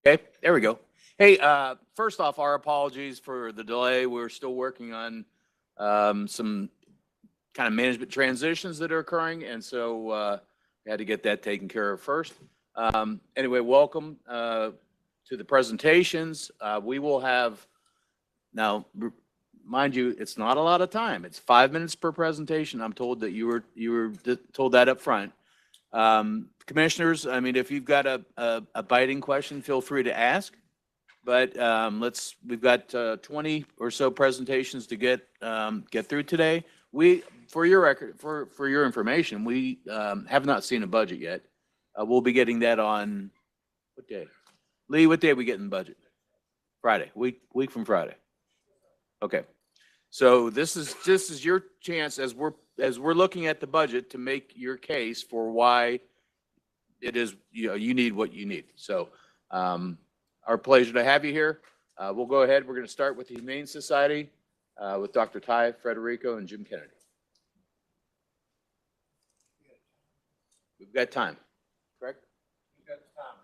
Okay, there we go. Hey, first off, our apologies for the delay. We're still working on some kind of management transitions that are occurring, and so we had to get that taken care of first. Anyway, welcome to the presentations. We will have now, mind you, it's not a lot of time. It's 5 minutes per presentation. I'm told that you were told that up front. Commissioners, I mean, if you've got a biting question, feel free to ask. But we've got 20 or so presentations to get through today. For your record, for your information, we have not seen a budget yet. We'll be getting that on what day? Lee, what day are we getting the budget? Friday, week from Friday. Okay. So this is your chance as we're looking at the budget to make your case for why it is, you need what you need. So our pleasure to have you here. We'll go ahead. We're going to start with the Humane Society with Dr. Ty Federico and Jim Kennedy. We've got time, correct? We've got time.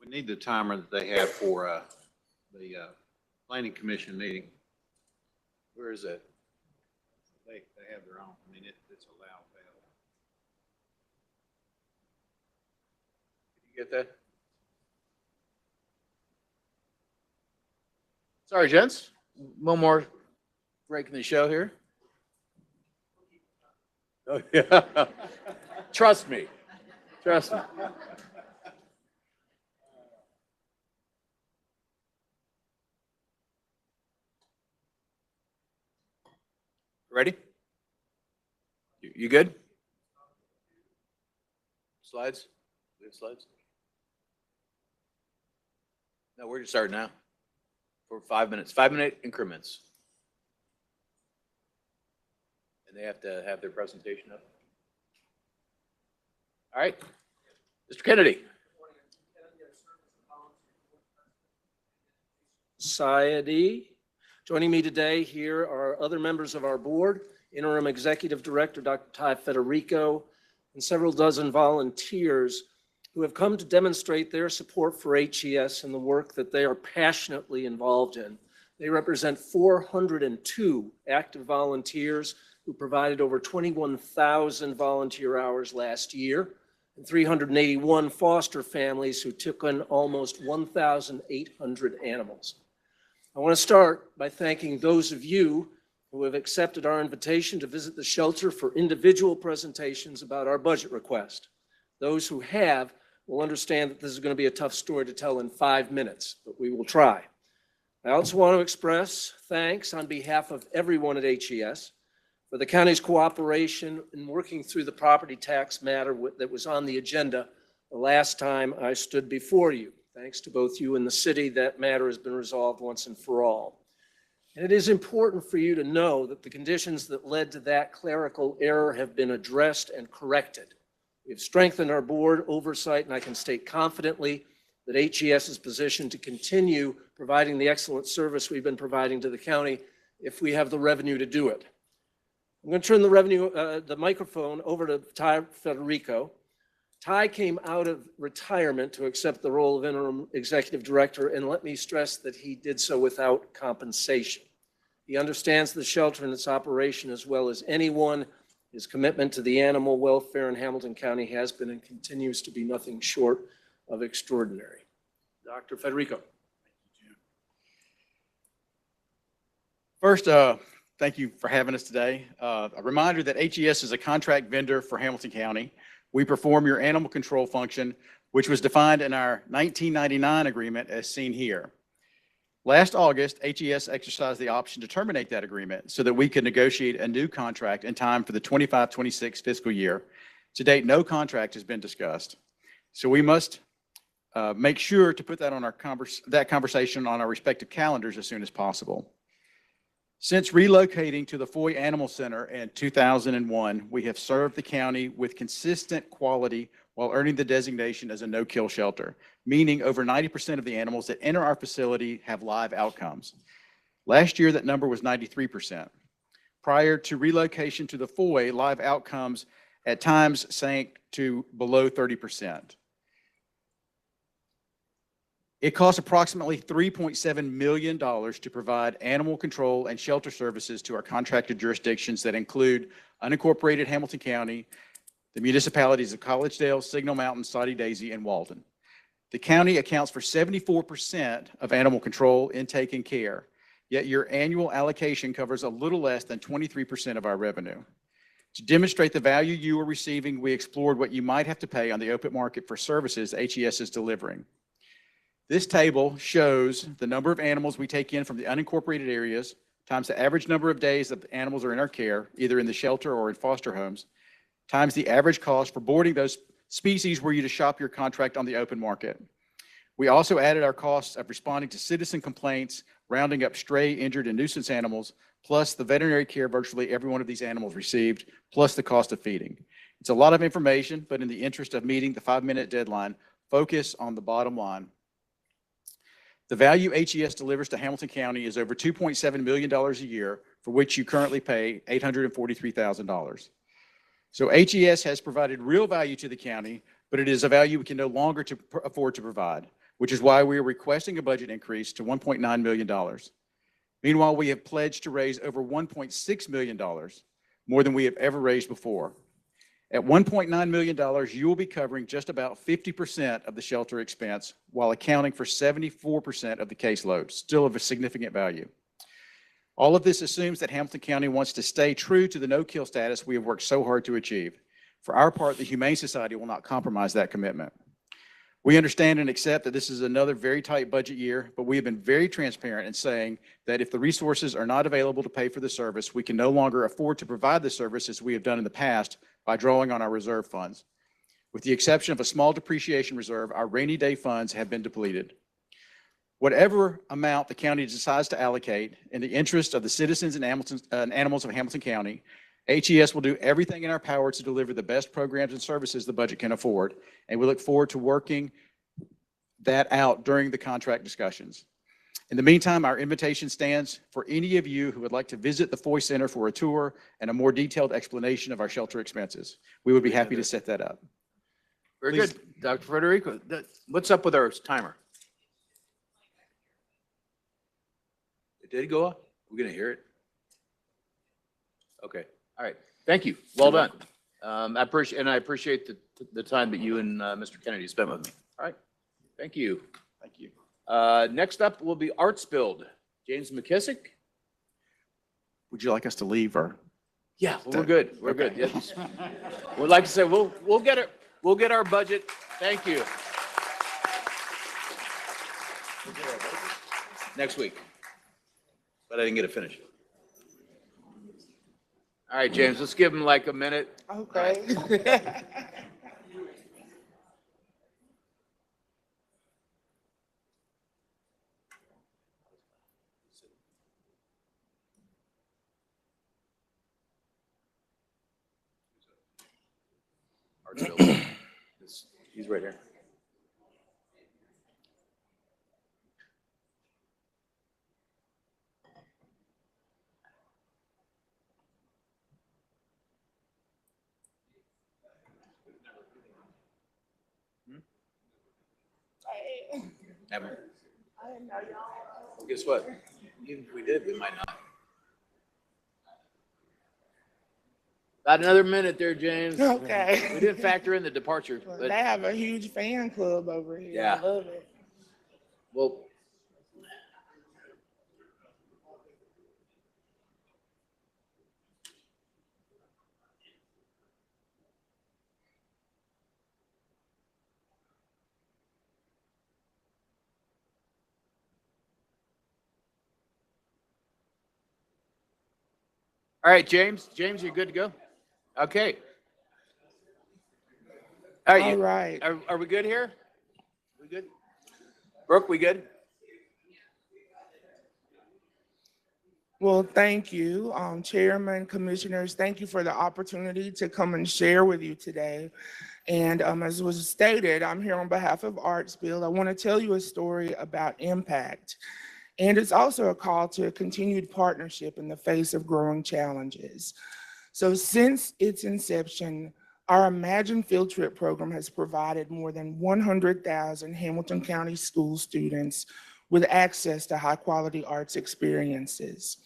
We need the timer that they have for the planning commission meeting. Where is it? They have their own. I mean, it's a loud bell. Did you get that? Sorry, gents. One more breaking the show here. Oh, yeah. Trust me. Trust me. Ready? You good? Slides? We have slides? No, we're just starting now for 5 minutes, 5-minute increments. And they have to have their presentation up. All right. Mr. Kennedy. Society. Joining me today here are other members of our board, Interim Executive Director Dr. Ty Federico, and several dozen volunteers who have come to demonstrate their support for HES and the work that they are passionately involved in. They represent 402 active volunteers who provided over 21,000 volunteer hours last year, and 381 foster families who took in almost 1,800 animals. I want to start by thanking those of you who have accepted our invitation to visit the shelter for individual presentations about our budget request. Those who have will understand that this is going to be a tough story to tell in 5 minutes, but we will try. I also want to express thanks on behalf of everyone at HES for the county's cooperation in working through the property tax matter that was on the agenda the last time I stood before you. Thanks to both you and the city, that matter has been resolved once and for all. And it is important for you to know that the conditions that led to that clerical error have been addressed and corrected. We've strengthened our board oversight, and I can state confidently that HES is positioned to continue providing the excellent service we've been providing to the county if we have the revenue to do it. I'm going to turn the microphone over to Ty Federico. Ty came out of retirement to accept the role of interim executive director, and let me stress that he did so without compensation. He understands the shelter and its operation as well as anyone. His commitment to the animal welfare in Hamilton County has been and continues to be nothing short of extraordinary. Dr. Federico. First, thank you for having us today. A reminder that HES is a contract vendor for Hamilton County. We perform your animal control function, which was defined in our 1999 agreement as seen here. Last August, HES exercised the option to terminate that agreement so that we could negotiate a new contract in time for the 25-26 fiscal year. To date, no contract has been discussed. So we must make sure to put that on that conversation on our respective calendars as soon as possible. Since relocating to the Foy Animal Center in 2001, we have served the county with consistent quality while earning the designation as a no-kill shelter, meaning over 90% of the animals that enter our facility have live outcomes. Last year, that number was 93%. Prior to relocation to the Foy, live outcomes at times sank to below 30%. It costs approximately $3.7 million to provide animal control and shelter services to our contracted jurisdictions that include unincorporated Hamilton County, the municipalities of Collegedale, Signal Mountain, Soddy Daisy, and Walden. The county accounts for 74% of animal control, intake, and care, yet your annual allocation covers a little less than 23% of our revenue. To demonstrate the value you are receiving, we explored what you might have to pay on the open market for services HES is delivering. This table shows the number of animals we take in from the unincorporated areas times the average number of days that the animals are in our care, either in the shelter or in foster homes, times the average cost for boarding those species were you to shop your contract on the open market. We also added our costs of responding to citizen complaints, rounding up stray, injured, and nuisance animals, plus the veterinary care virtually every one of these animals received, plus the cost of feeding. It's a lot of information, but in the interest of meeting the 5-minute deadline, focus on the bottom line. The value HES delivers to Hamilton County is over $2.7 million a year, for which you currently pay $843,000. So HES has provided real value to the county, but it is a value we can no longer afford to provide, which is why we are requesting a budget increase to $1.9 million. Meanwhile, we have pledged to raise over $1.6 million, more than we have ever raised before. At $1.9 million, you will be covering just about 50% of the shelter expense while accounting for 74% of the caseload, still of a significant value. All of this assumes that Hamilton County wants to stay true to the no-kill status we have worked so hard to achieve. For our part, the Humane Society will not compromise that commitment. We understand and accept that this is another very tight budget year, but we have been very transparent in saying that if the resources are not available to pay for the service, we can no longer afford to provide the service as we have done in the past by drawing on our reserve funds. With the exception of a small depreciation reserve, our rainy day funds have been depleted. Whatever amount the county decides to allocate in the interest of the citizens and animals of Hamilton County, HES will do everything in our power to deliver the best programs and services the budget can afford, and we look forward to working that out during the contract discussions. In the meantime, our invitation stands for any of you who would like to visit the Foy Center for a tour and a more detailed explanation of our shelter expenses. We would be happy to set that up. Very Please. good. Dr. Federico, what's up with our timer? It did go up? We're going to hear it? Okay. All right. Thank you. Well done. I appreciate the time that you and Mr. Kennedy spent with me. All right. Thank you. Thank you. Next up will be Arts Build. James McKissick? Would you like us to leave or? Yeah, well, we're good. We're good. Yes. We'd like to say we'll get it. We'll get our budget. Thank you. Next week. But I didn't get to finish. All right, James, let's give him like a minute. Okay. Arts Build. He's right here. Haven't. I didn't know y'all. Well, guess what? Even if we did, we might not. About another minute there, James. Okay. We didn't factor in the departure, They but have a huge fan club over here. Yeah. I love it. well. All right, James. James, you're good to go? Okay. All right. All right. Are we good here? We good? Brooke, we good? Well, thank you, Chairman, Commissioners. Thank you for the opportunity to come and share with you today. And as was stated, I'm here on behalf of Arts Build. I want to tell you a story about impact. And it's also a call to a continued partnership in the face of growing challenges. So since its inception, Our Imagine Field Trip program has provided more than 100,000 Hamilton County school students with access to high-quality arts experiences.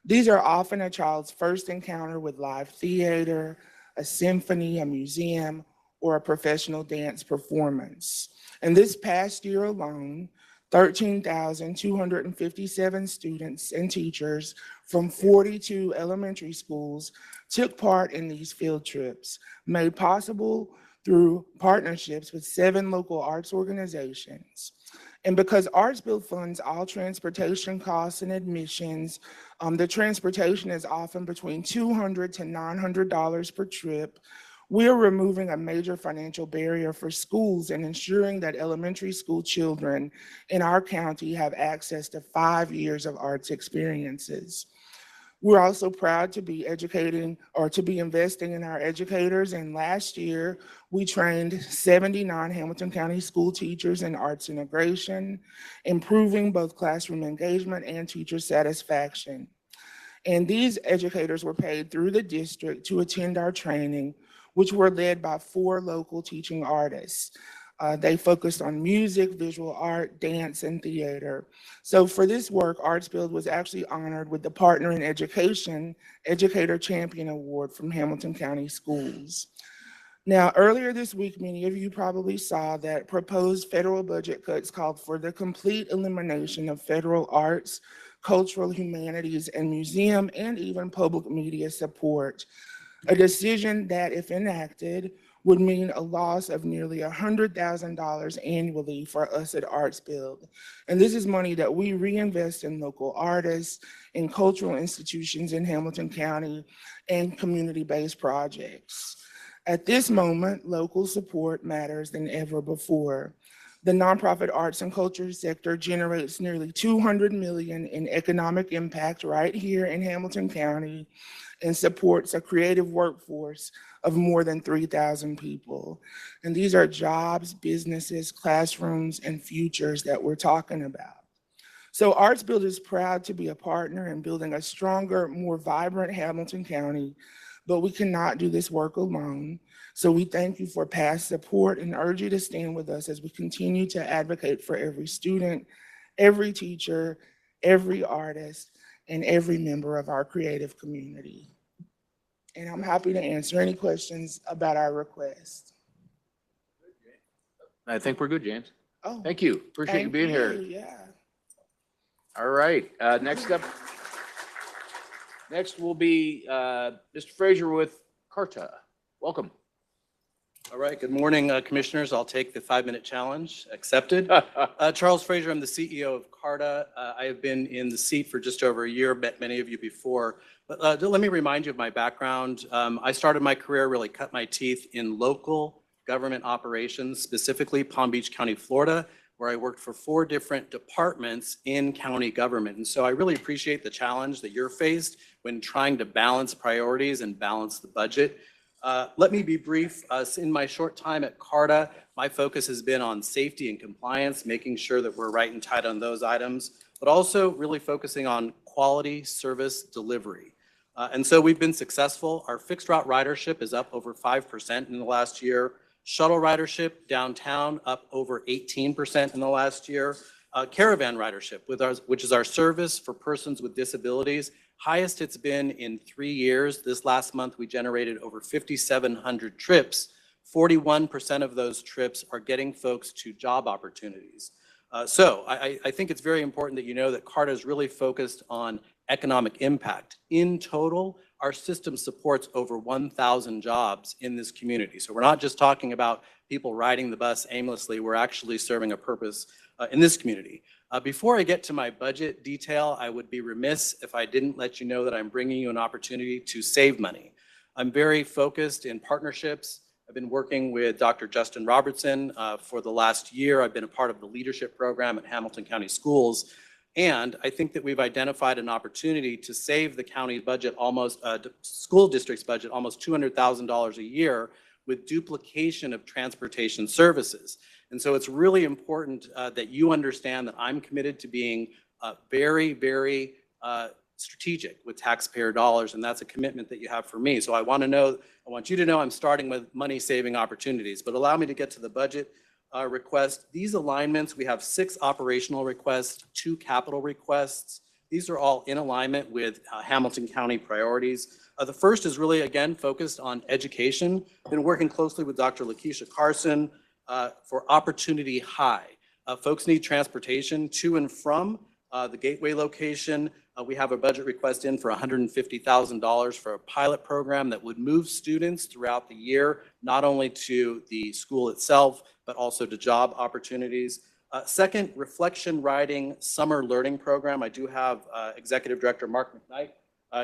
These are often a child's first encounter with live theater, a symphony, a museum, or a professional dance performance. And this past year alone, 13,257 students and teachers from 42 elementary schools took part in these field trips, made possible through partnerships with 7 local arts organizations. And because ArtsBuild funds all transportation costs and admissions, the transportation is often between $200 to $900 per trip. We are removing a major financial barrier for schools and ensuring that elementary school children in our county have access to 5 years of arts experiences. We're also proud to be educating or to be investing in our educators. And last year, we trained 79 Hamilton County school teachers in arts integration, improving both classroom engagement and teacher satisfaction. And these educators were paid through the district to attend our training, which were led by 4 local teaching artists. They focused on music, visual art, dance, and theater. So for this work, ArtsBuild was actually honored with the Partner in Education Educator Champion Award from Hamilton County Schools. Now, earlier this week, many of you probably saw that proposed federal budget cuts called for the complete elimination of federal arts, cultural humanities, and museum, and even public media support. A decision that, if enacted, would mean a loss of nearly $100,000 annually for us at ArtsBuild. And this is money that we reinvest in local artists, in cultural institutions in Hamilton County, and community-based projects. At this moment, local support matters than ever before. The nonprofit arts and culture sector generates nearly $200 million in economic impact right here in Hamilton County and supports a creative workforce of more than 3,000 people. And these are jobs, businesses, classrooms, and futures that we're talking about. So ArtsBuild is proud to be a partner in building a stronger, more vibrant Hamilton County, but we cannot do this work alone. So we thank you for past support and urge you to stand with us as we continue to advocate for every student, every teacher, every artist, and every member of our creative community. And I'm happy to answer any questions about our request. I think we're good, James. Oh, Thank you. Appreciate you thank being here. Yeah. All right, next up. Next will be Mr. Frazier with Carta. Welcome. All right, good morning, Commissioners. I'll take the 5-minute challenge, accepted. Charles Frazier, I'm the CEO of Carta. I have been in the seat for just over a year, met many of you before. But let me remind you of my background. I started my career, really cut my teeth in local government operations, specifically Palm Beach County, Florida, where I worked for 4 different departments in county government. And so I really appreciate the challenge that you're faced when trying to balance priorities and balance the budget. Let me be brief. In my short time at Carta, my focus has been on safety and compliance, making sure that we're right and tight on those items, but also really focusing on quality service delivery. And so we've been successful. Our fixed route ridership is up over 5% in the last year. Shuttle ridership downtown up over 18% in the last year. Caravan ridership, which is our service for persons with disabilities, highest it's been in 3 years. This last month, we generated over 5,700 trips. 41% of those trips are getting folks to job opportunities. So I think it's very important that you know that Carta is really focused on economic impact. In total, our system supports over 1,000 jobs in this community. So we're not just talking about people riding the bus aimlessly. We're actually serving a purpose in this community. Before I get to my budget detail, I would be remiss if I didn't let you know that I'm bringing you an opportunity to save money. I'm very focused in partnerships. I've been working with Dr. Justin Robertson for the last year. I've been a part of the leadership program at Hamilton County Schools. And I think that we've identified an opportunity to save the county budget almost, school district's budget, almost $200,000 a year with duplication of transportation services. And so it's really important that you understand that I'm committed to being very, very strategic with taxpayer dollars, and that's a commitment that you have for me. So I want you to know I'm starting with money-saving opportunities, but allow me to get to the budget request. These alignments, we have 6 operational requests, 2 capital requests. These are all in alignment with Hamilton County priorities. The first is really, again, focused on education. Been working closely with Dr. Lakeisha Carson for Opportunity High. Folks need transportation to and from the Gateway location. We have a budget request in for $150,000 for a pilot program that would move students throughout the year, not only to the school itself, but also to job opportunities. Second, Reflection Riding Summer Learning Program. I do have Executive Director Mark McKnight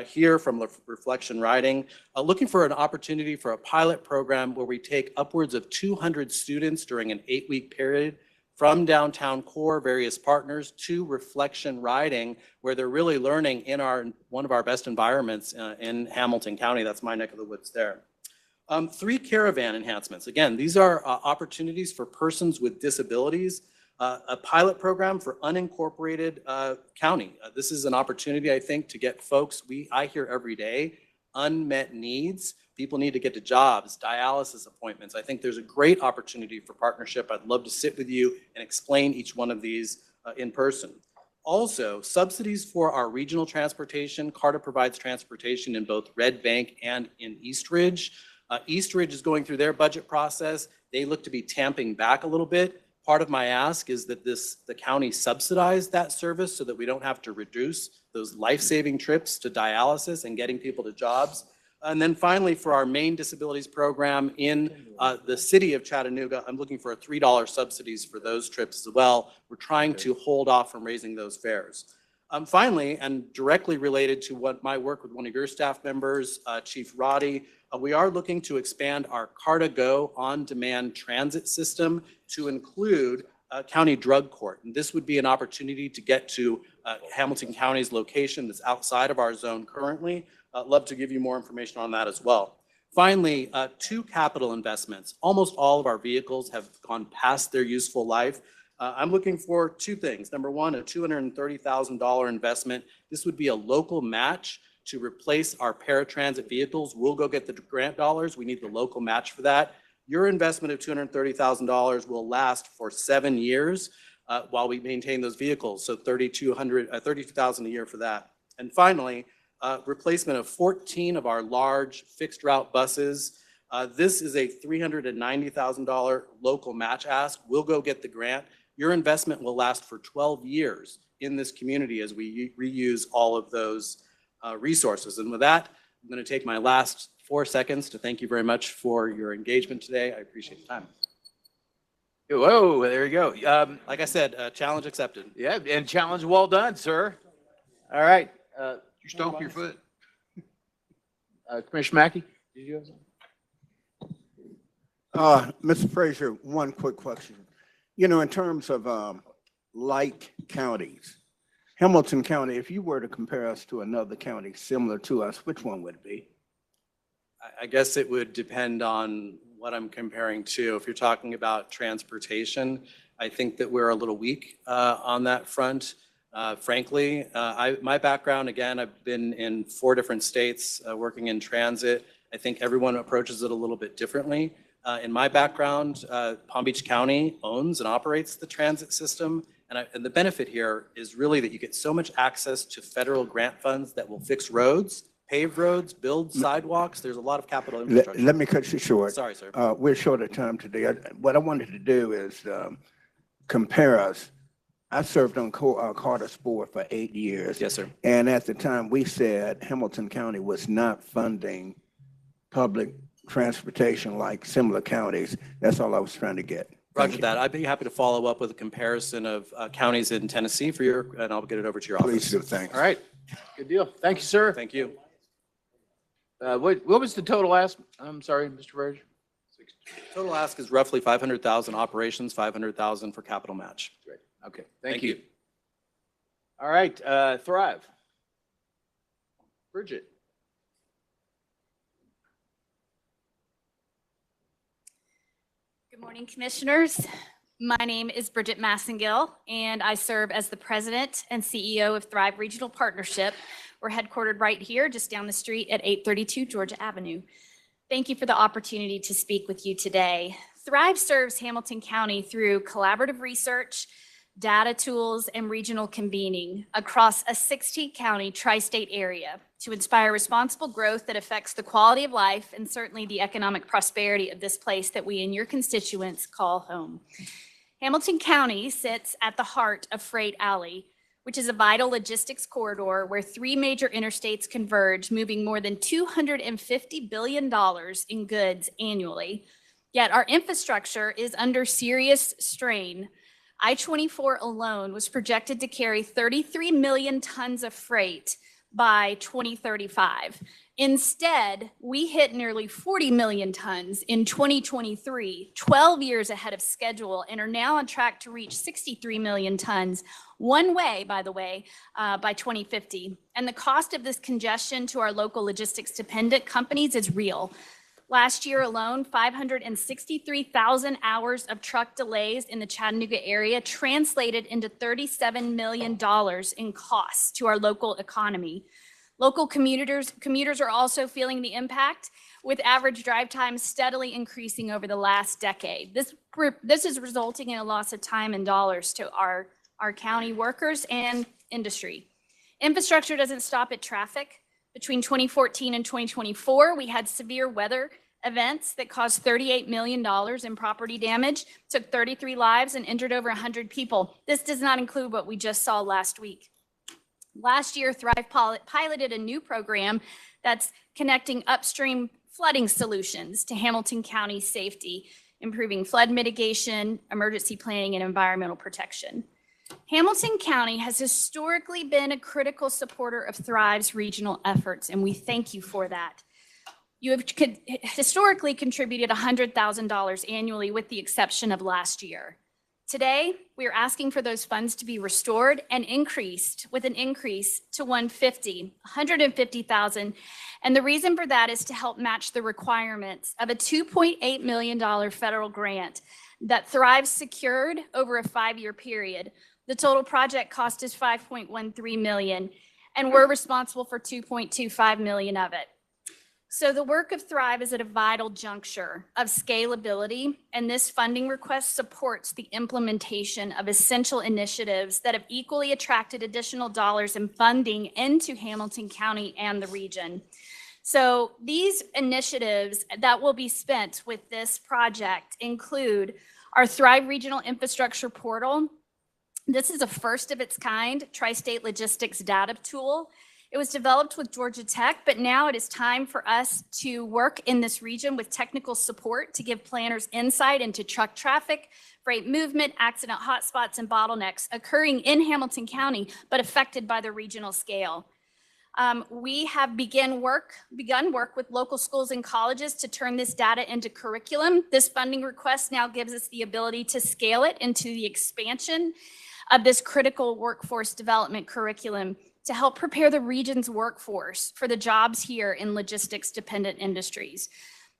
here from Reflection Riding, looking for an opportunity for a pilot program where we take upwards of 200 students during an 8-week period from downtown core, various partners, to Reflection Riding, where they're really learning in one of our best environments in Hamilton County. That's my neck of the woods there. 3 caravan enhancements. Again, these are opportunities for persons with disabilities. A pilot program for unincorporated county. This is an opportunity, I think, to get folks, I hear every day, unmet needs. People need to get to jobs, dialysis appointments. I think there's a great opportunity for partnership. I'd love to sit with you and explain each one of these in person. Also, subsidies for our regional transportation. CARTA provides transportation in both Red Bank and in East Ridge. East Ridge is going through their budget process. They look to be tamping back a little bit. Part of my ask is that the county subsidize that service so that we don't have to reduce those life-saving trips to dialysis and getting people to jobs. And then finally, for our main disabilities program in the city of Chattanooga, I'm looking for a $3 subsidies for those trips as well. We're trying to hold off from raising those fares. Finally, and directly related to what my work with one of your staff members, Chief Roddy, we are looking to expand our CARTA Go on-demand transit system to include county drug court. And this would be an opportunity to get to Hamilton County's location that's outside of our zone currently. Love to give you more information on that as well. Finally, 2 capital investments. Almost all of our vehicles have gone past their useful life. I'm looking for 2 things. Number one, a $230,000 investment. This would be a local match to replace our paratransit vehicles. We'll go get the grant dollars. We need the local match for that. Your investment of $230,000 will last for 7 years while we maintain those vehicles. So $32,000 a year for that. And finally, replacement of 14 of our large fixed route buses. This is a $390,000 local match ask. We'll go get the grant. Your investment will last for 12 years in this community as we reuse all of those resources. And with that, I'm going to take my last 4 seconds to thank you very much for your engagement today. I appreciate the time. Whoa, there you go. Like I said, challenge accepted. Yeah, and challenge well done, sir. All right. You stomp your foot. Commissioner Mackey, did you have something? Mr. Frazier, one quick question. You know, in terms of like counties, Hamilton County, if you were to compare us to another county similar to us, which one would it be? I guess it would depend on what I'm comparing to. If you're talking about transportation, I think that we're a little weak on that front. Frankly, my background, again, I've been in 4 different states working in transit. I think everyone approaches it a little bit differently. In my background, Palm Beach County owns and operates the transit system. And the benefit here is really that you get so much access to federal grant funds that will fix roads, pave roads, build sidewalks. There's a lot of capital infrastructure. Let me cut you short. Sorry, sir. We're short of time today. What I wanted to do is compare us. I served on Carter's board for 8 years. Yes, sir. And at the time, we said Hamilton County was not funding public transportation like similar counties. That's all I was trying to get. Roger that. I'd be happy to follow up with a comparison of counties in Tennessee for and I'll get it over to your office. Please do, thanks. All right. Good deal. Thank you, sir. Thank you. What was the total ask? I'm sorry, Mr. Frazier. Total ask is roughly 500,000 operations, 500,000 for capital match. Great. Okay. Thank you. All right. Thrive. Bridget. Good morning, Commissioners. My name is Bridget Massengill, and I serve as the President and CEO of Thrive Regional Partnership. We're headquartered right here, just down the street at 832 Georgia Avenue. Thank you for the opportunity to speak with you today. Thrive serves Hamilton County through collaborative research, data tools, and regional convening across a 60-county tri-state area to inspire responsible growth that affects the quality of life and certainly the economic prosperity of this place that we and your constituents call home. Hamilton County sits at the heart of Freight Alley, which is a vital logistics corridor where 3 major interstates converge, moving more than $250 billion in goods annually. Yet our infrastructure is under serious strain. I-24 alone was projected to carry 33 million tons of freight by 2035. Instead, we hit nearly 40 million tons in 2023, 12 years ahead of schedule, and are now on track to reach 63 million tons one way, by the way, by 2050. And the cost of this congestion to our local logistics dependent companies is real. Last year alone, 563,000 hours of truck delays in the Chattanooga area translated into $37 million in costs to our local economy. Local commuters are also feeling the impact, with average drive times steadily increasing over the last decade. This is resulting in a loss of time and dollars to our county workers and industry. Infrastructure doesn't stop at traffic. Between 2014 and 2024, we had severe weather events that caused $38 million in property damage, took 33 lives, and injured over 100 people. This does not include what we just saw last week. Last year, Thrive piloted a new program that's connecting upstream flooding solutions to Hamilton County safety, improving flood mitigation, emergency planning, and environmental protection. Hamilton County has historically been a critical supporter of Thrive's regional efforts, and we thank you for that. You have historically contributed $100,000 annually, with the exception of last year. Today, we are asking for those funds to be restored and increased with an increase to $150,000. And the reason for that is to help match the requirements of a $2.8 million federal grant that Thrive secured over a 5-year period. The total project cost is $5.13 million, and we're responsible for $2.25 million of it. So the work of Thrive is at a vital juncture of scalability, and this funding request supports the implementation of essential initiatives that have equally attracted additional dollars and funding into Hamilton County and the region. So these initiatives that will be spent with this project include our Thrive Regional Infrastructure Portal. This is a first of its kind tri-state logistics data tool. It was developed with Georgia Tech, but now it is time for us to work in this region with technical support to give planners insight into truck traffic, freight movement, accident hotspots, and bottlenecks occurring in Hamilton County, but affected by the regional scale. We have begun work with local schools and colleges to turn this data into curriculum. This funding request now gives us the ability to scale it into the expansion of this critical workforce development curriculum to help prepare the region's workforce for the jobs here in logistics dependent industries.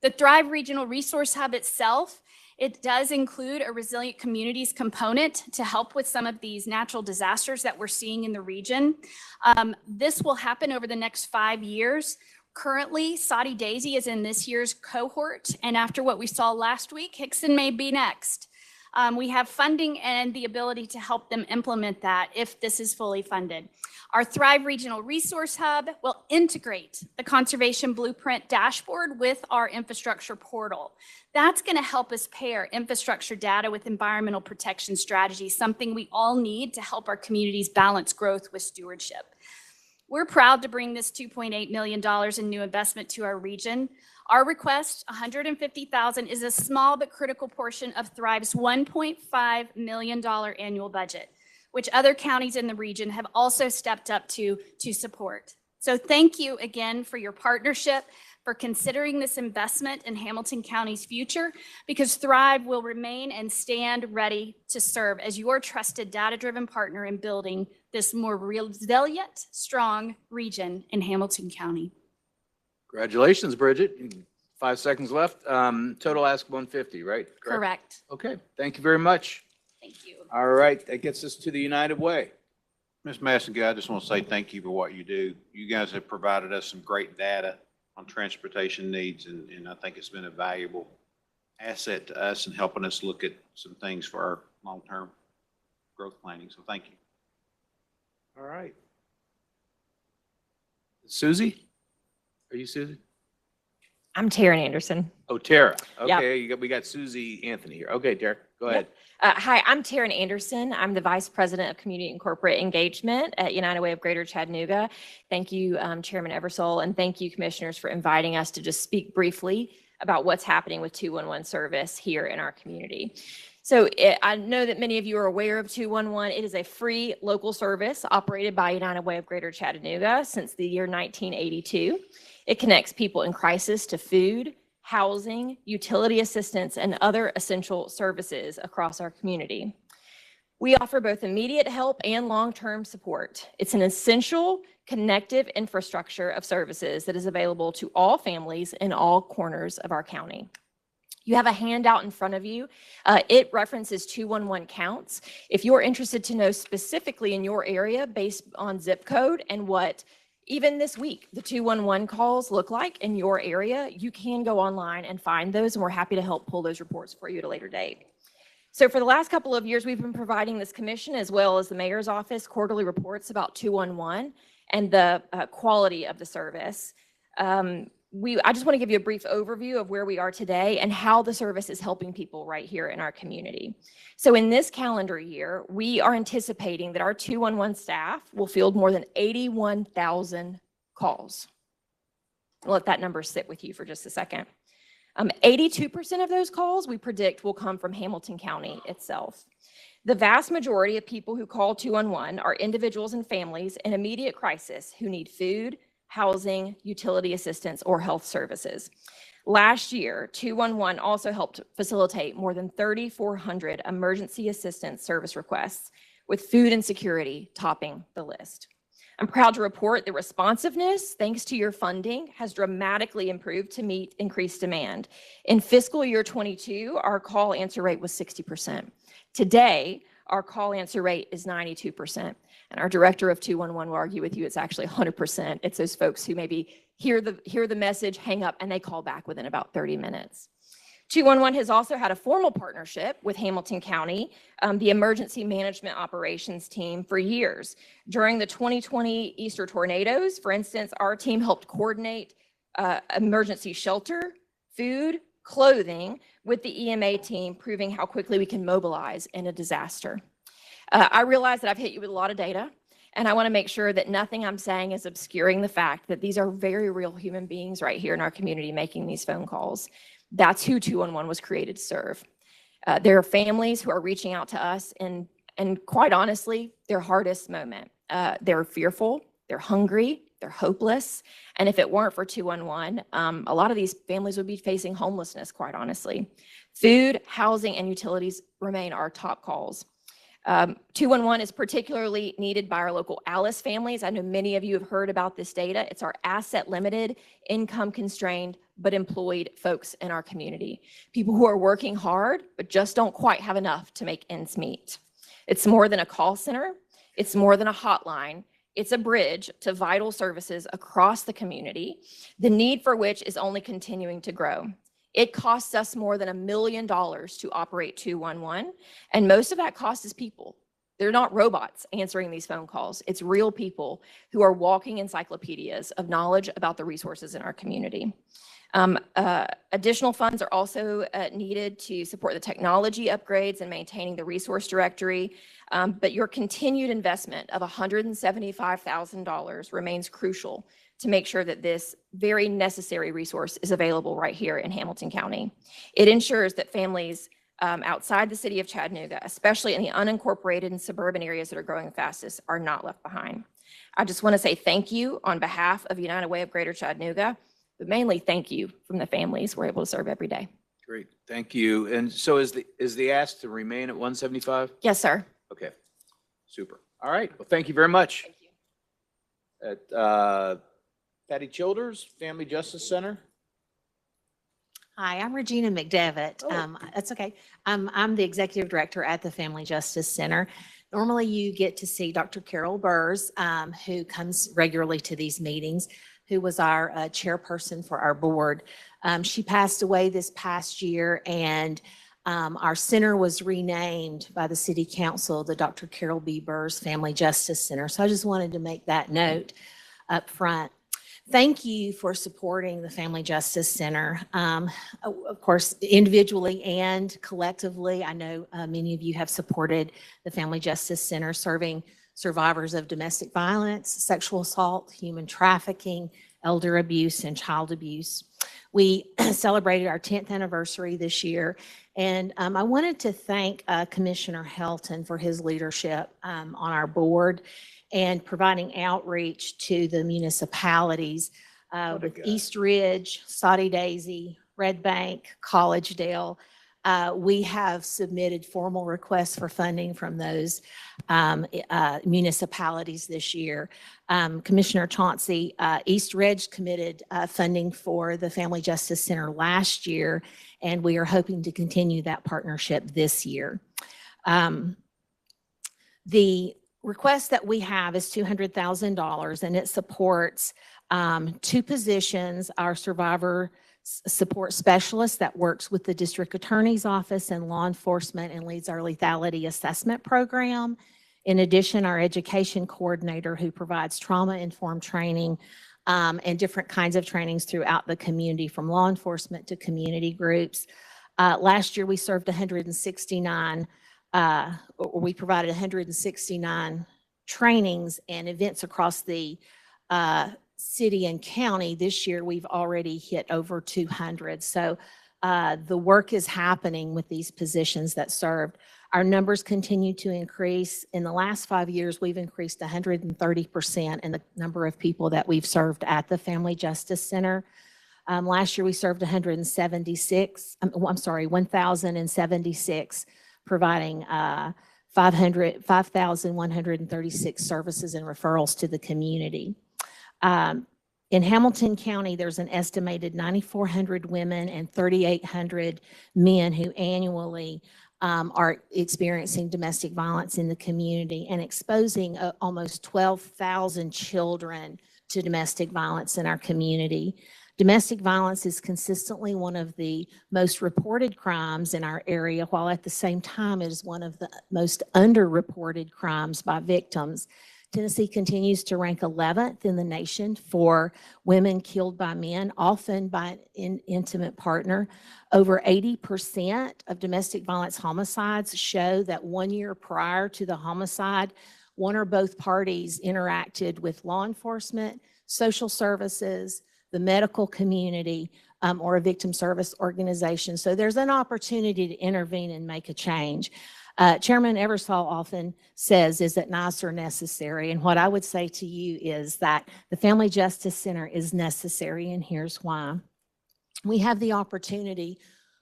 The Thrive Regional Resource Hub itself, it does include a resilient communities component to help with some of these natural disasters that we're seeing in the region. This will happen over the next 5 years. Currently, Soddy Daisy is in this year's cohort, and after what we saw last week, Hickson may be next. We have funding and the ability to help them implement that if this is fully funded. Our Thrive Regional Resource Hub will integrate the Conservation Blueprint dashboard with our infrastructure portal. That's going to help us pair infrastructure data with environmental protection strategies, something we all need to help our communities balance growth with stewardship. We're proud to bring this $2.8 million in new investment to our region. Our request, $150,000, is a small but critical portion of Thrive's $1.5 million annual budget, which other counties in the region have also stepped up to support. So thank you again for your partnership, for considering this investment in Hamilton County's future, because Thrive will remain and stand ready to serve as your trusted data-driven partner in building this more resilient, strong region in Hamilton County. Congratulations, Bridget. 5 seconds left. Total ask 150, right? Correct. Okay, thank you very much. Thank you. All right, that gets us to the United Way. Ms. Massinger, I just want to say thank you for what you do. You guys have provided us some great data on transportation needs, and I think it's been a valuable asset to us in helping us look at some things for our long-term growth planning. So thank you. All right. Susie? Are you Susie? I'm Taryn Anderson. Oh, Tara. Yep. Okay, we got Susie Anthony here. Okay, Tara, go ahead. Hi, I'm Taryn Anderson. I'm the Vice President of Community and Corporate Engagement at United Way of Greater Chattanooga. Thank you, Chairman Eversole, and thank you, Commissioners, for inviting us to just speak briefly about what's happening with 211 service here in our community. So I know that many of you are aware of 211. It is a free local service operated by United Way of Greater Chattanooga since the year 1982. It connects people in crisis to food, housing, utility assistance, and other essential services across our community. We offer both immediate help and long-term support. It's an essential connective infrastructure of services that is available to all families in all corners of our county. You have a handout in front of you. It references 211 counts. If you're interested to know specifically in your area based on zip code and what even this week the 211 calls look like in your area, you can go online and find those, and we're happy to help pull those reports for you at a later date. So for the last couple of years, we've been providing this commission as well as the mayor's office quarterly reports about 211 and the quality of the service. I just want to give you a brief overview of where we are today and how the service is helping people right here in our community. So in this calendar year, we are anticipating that our 211 staff will field more than 81,000 calls. I'll let that number sit with you for just a second. 82% of those calls we predict will come from Hamilton County itself. The vast majority of people who call 211 are individuals and families in immediate crisis who need food, housing, utility assistance, or health services. Last year, 211 also helped facilitate more than 3,400 emergency assistance service requests, with food insecurity topping the list. I'm proud to report the responsiveness, thanks to your funding, has dramatically improved to meet increased demand. In fiscal year 22, our call answer rate was 60%. Today, our call answer rate is 92%. And our director of 211 will argue with you it's actually 100%. It's those folks who maybe hear the message, hang up, and they call back within about 30 minutes. 211 has also had a formal partnership with Hamilton County, the emergency management operations team, for years. During the 2020 Easter tornadoes, for instance, our team helped coordinate emergency shelter, food, clothing with the EMA team, proving how quickly we can mobilize in a disaster. I realize that I've hit you with a lot of data, and I want to make sure that nothing I'm saying is obscuring the fact that these are very real human beings right here in our community making these phone calls. That's who 211 was created to serve. There are families who are reaching out to us and quite honestly, their hardest moment. They're fearful, they're hungry, they're hopeless. And if it weren't for 211, a lot of these families would be facing homelessness, quite honestly. Food, housing, and utilities remain our top calls. 211 is particularly needed by our local ALICE families. I know many of you have heard about this data. It's our asset limited, income constrained, but employed folks in our community. People who are working hard, but just don't quite have enough to make ends meet. It's more than a call center. It's more than a hotline. It's a bridge to vital services across the community, the need for which is only continuing to grow. It costs us more than $1 million to operate 211, and most of that cost is people. They're not robots answering these phone calls. It's real people who are walking encyclopedias of knowledge about the resources in our community. Additional funds are also needed to support the technology upgrades and maintaining the resource directory, but your continued investment of $175,000 remains crucial to make sure that this very necessary resource is available right here in Hamilton County. It ensures that families outside the city of Chattanooga, especially in the unincorporated and suburban areas that are growing fastest, are not left behind. I just want to say thank you on behalf of United Way of Greater Chattanooga, but mainly thank you from the families we're able to serve every day. Great, thank you. And so is the ask to remain at 175? Yes, sir. Okay, super. All right, well, thank you very much. Thank you. At Patty Childers, Family Justice Center. Hi, I'm Regina McDevitt. Oh. That's okay. I'm the executive director at the Family Justice Center. Normally, you get to see Dr. Carol Burrs, who comes regularly to these meetings, who was our chairperson for our board. She passed away this past year, and our center was renamed by the city council, the Dr. Carol B. Burrs Family Justice Center. So I just wanted to make that note up front. Thank you for supporting the Family Justice Center. Of course, individually and collectively, I know many of you have supported the Family Justice Center, serving survivors of domestic violence, sexual assault, human trafficking, elder abuse, and child abuse. We celebrated our 10th anniversary this year, and I wanted to thank Commissioner Helton for his leadership on our board and providing outreach to the municipalities with East Ridge, Soddy Daisy, Red Bank, Collegedale. We have submitted formal requests for funding from those municipalities this year. Commissioner Chauncey, East Ridge committed funding for the Family Justice Center last year, and we are hoping to continue that partnership this year. The request that we have is $200,000, and it supports 2 positions: our survivor support specialist that works with the district attorney's office and law enforcement and leads our lethality assessment program. In addition, our education coordinator who provides trauma-informed training and different kinds of trainings throughout the community, from law enforcement to community groups. Last year, we served 169 we provided 169 trainings and events across the city and county. This year, we've already hit over 200. So the work is happening with these positions that served. Our numbers continue to increase. In the last 5 years, we've increased 130% in the number of people that we've served at the Family Justice Center. Last year, we served 1,076, providing 5,136 services and referrals to the community. In Hamilton County, there's an estimated 9,400 women and 3,800 men who annually are experiencing domestic violence in the community and exposing almost 12,000 children to domestic violence in our community. Domestic violence is consistently one of the most reported crimes in our area, while at the same time it is one of the most underreported crimes by victims. Tennessee continues to rank 11th in the nation for women killed by men, often by an intimate partner. Over 80% of domestic violence homicides show that 1 year prior to the homicide, one or both parties interacted with law enforcement, social services, the medical community, or a victim service organization. So there's an opportunity to intervene and make a change. Chairman Eversole often says, is it nice or necessary? And what I would say to you is that the Family Justice Center is necessary, and here's why. We have the opportunity,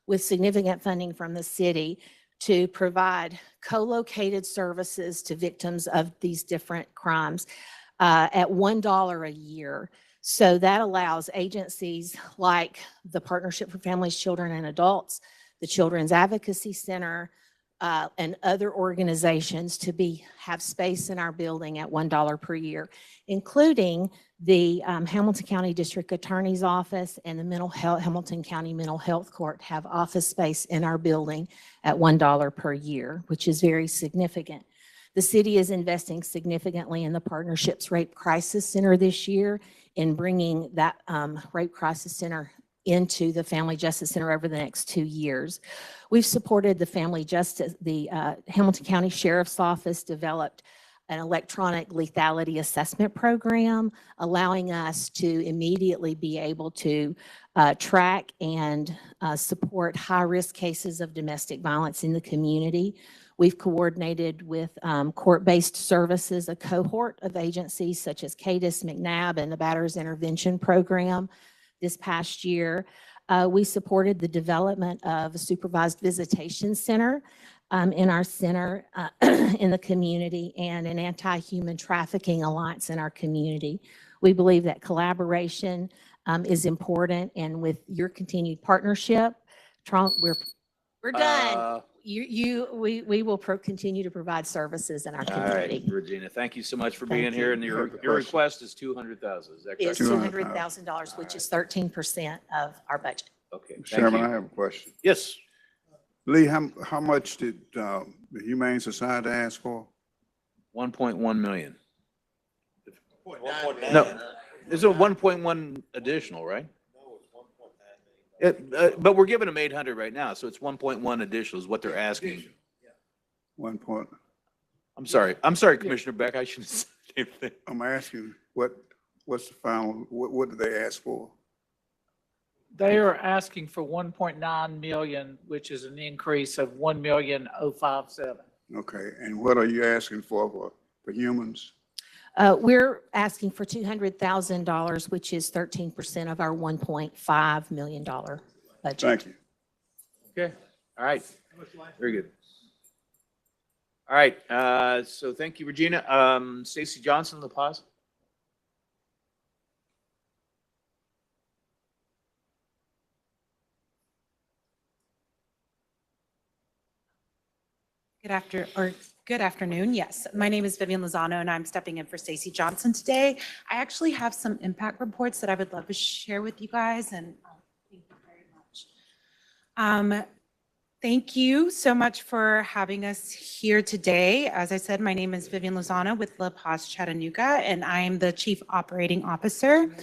with significant funding from the city, to provide co-located services to victims of these different crimes at $1 a year. So that allows agencies like the Partnership for Families, Children, and Adults, the Children's Advocacy Center, and other organizations to have space in our building at $1 per year, including the Hamilton County District Attorney's Office and the Hamilton County Mental Health Court have office space in our building at $1 per year, which is very significant. The city is investing significantly in the Partnership's Rape Crisis Center this year, in bringing that Rape Crisis Center into the Family Justice Center over the next 2 years. We've supported the Hamilton County Sheriff's Office developed an electronic lethality assessment program, allowing us to immediately be able to track and support high-risk cases of domestic violence in the community. We've coordinated with court-based services, a cohort of agencies such as CADIS, McNabb, and the Batterers Intervention Program. This past year, we supported the development of a supervised visitation center in our center in the community, and an anti-human trafficking alliance in our community. We believe that collaboration is important, and with your continued partnership, we're We're done. Uh, We will continue to provide services in our All right, community. Regina, thank you so much for Thank being here. you. And I have a your question. request is 200,000. Is that It's correct? $200,000, which is 13% of our budget. Okay, thank Chairman, I you. have a question. Yes, Lee, how much did the Humane Society ask for? 1.1 million. No, there's a 1.1 additional, right? But we're giving them 800 right now, so it's 1.1 additional is what they're asking. 1 point, I'm sorry, Commissioner Beck, I shouldn't say anything. I'm asking, what's the final, what did they ask for? They are asking for 1.9 million, which is an increase of 1,057,000. Okay, and what are you asking for humans? We're asking for $200,000, which is 13% of our $1.5 million budget. Thank you. Okay, all right, very good. All right, so thank you, Regina. Stacy Johnson, La Paz. Good afternoon. Yes, my name is Vivian Lozano and I'm stepping in for Stacy Johnson today. I actually have some impact reports that I would love to share with you guys, and thank you very much. Thank you so much for having us here today. As I said, my name is Vivian Lozano with La Paz Chattanooga, and I am the Chief Operating Officer.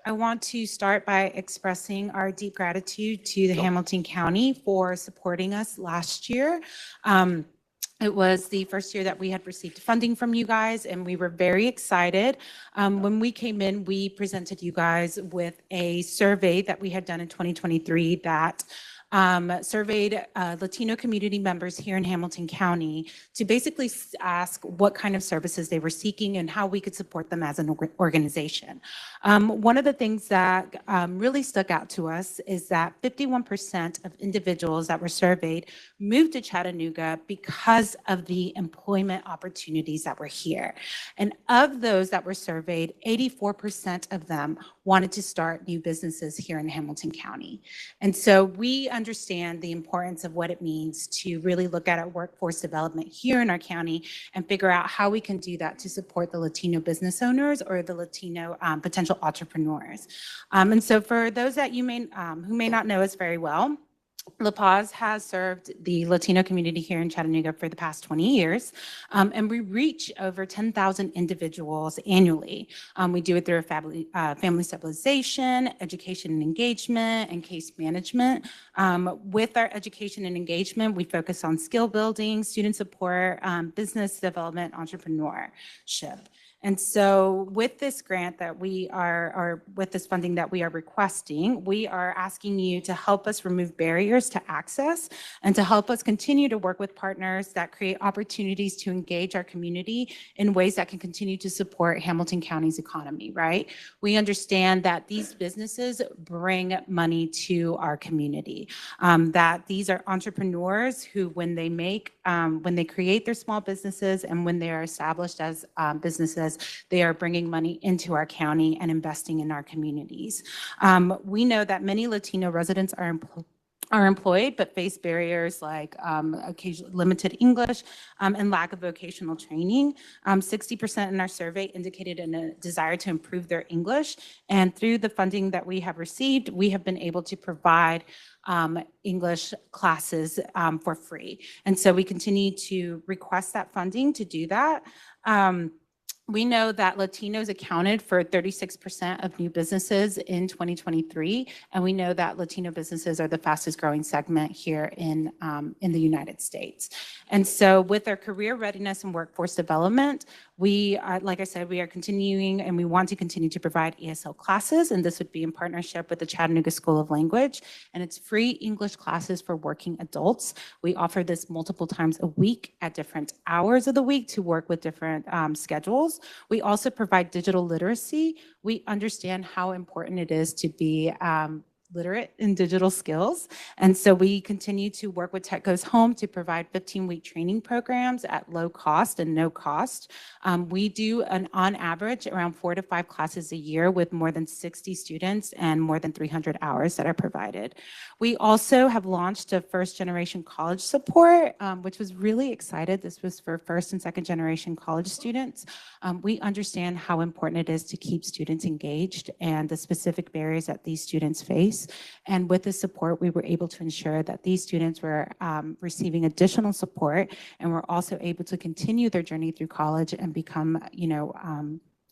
I want to start by expressing our deep gratitude to the Hamilton County for supporting us last year. It was the first year that we had received funding from you guys, and we were very excited. When we came in, we presented you guys with a survey that we had done in 2023 that surveyed Latino community members here in Hamilton County to basically ask what kind of services they were seeking and how we could support them as an organization. One of the things that really stuck out to us is that 51% of individuals that were surveyed moved to Chattanooga because of the employment opportunities that were here. And of those that were surveyed, 84% of them wanted to start new businesses here in Hamilton County. And so we understand the importance of what it means to really look at our workforce development here in our county and figure out how we can do that to support the Latino business owners or the Latino potential entrepreneurs. And so for those that you who may not know us very well, La Paz has served the Latino community here in Chattanooga for the past 20 years, and we reach over 10,000 individuals annually. We do it through family stabilization, education and engagement, and case management. With our education and engagement, we focus on skill building, student support, business development, entrepreneurship. And so with this grant that we are, or with this funding that we are requesting, we are asking you to help us remove barriers to access and to help us continue to work with partners that create opportunities to engage our community in ways that can continue to support Hamilton County's economy, right? We understand that these businesses bring money to our community, that these are entrepreneurs who, when they create their small businesses and when they are established as businesses, they are bringing money into our county and investing in our communities. We know that many Latino residents are employed, but face barriers like limited English and lack of vocational training. 60% in our survey indicated a desire to improve their English. And through the funding that we have received, we have been able to provide English classes for free. And so we continue to request that funding to do that. We know that Latinos accounted for 36% of new businesses in 2023, and we know that Latino businesses are the fastest growing segment here in the United States. And so with our career readiness and workforce development, we are, like I said, we are continuing and we want to continue to provide ESL classes, and this would be in partnership with the Chattanooga School of Language, and it's free English classes for working adults. We offer this multiple times a week at different hours of the week to work with different schedules. We also provide digital literacy. We understand how important it is to be literate in digital skills. And so we continue to work with Tech Goes Home to provide 15-week training programs at low cost and no cost. We do on average around 4 to 5 classes a year with more than 60 students and more than 300 hours that are provided. We also have launched a first generation college support, which was really excited. This was for first and second generation college students. We understand how important it is to keep students engaged and the specific barriers that these students face. And with the support, we were able to ensure that these students were receiving additional support and were also able to continue their journey through college and become,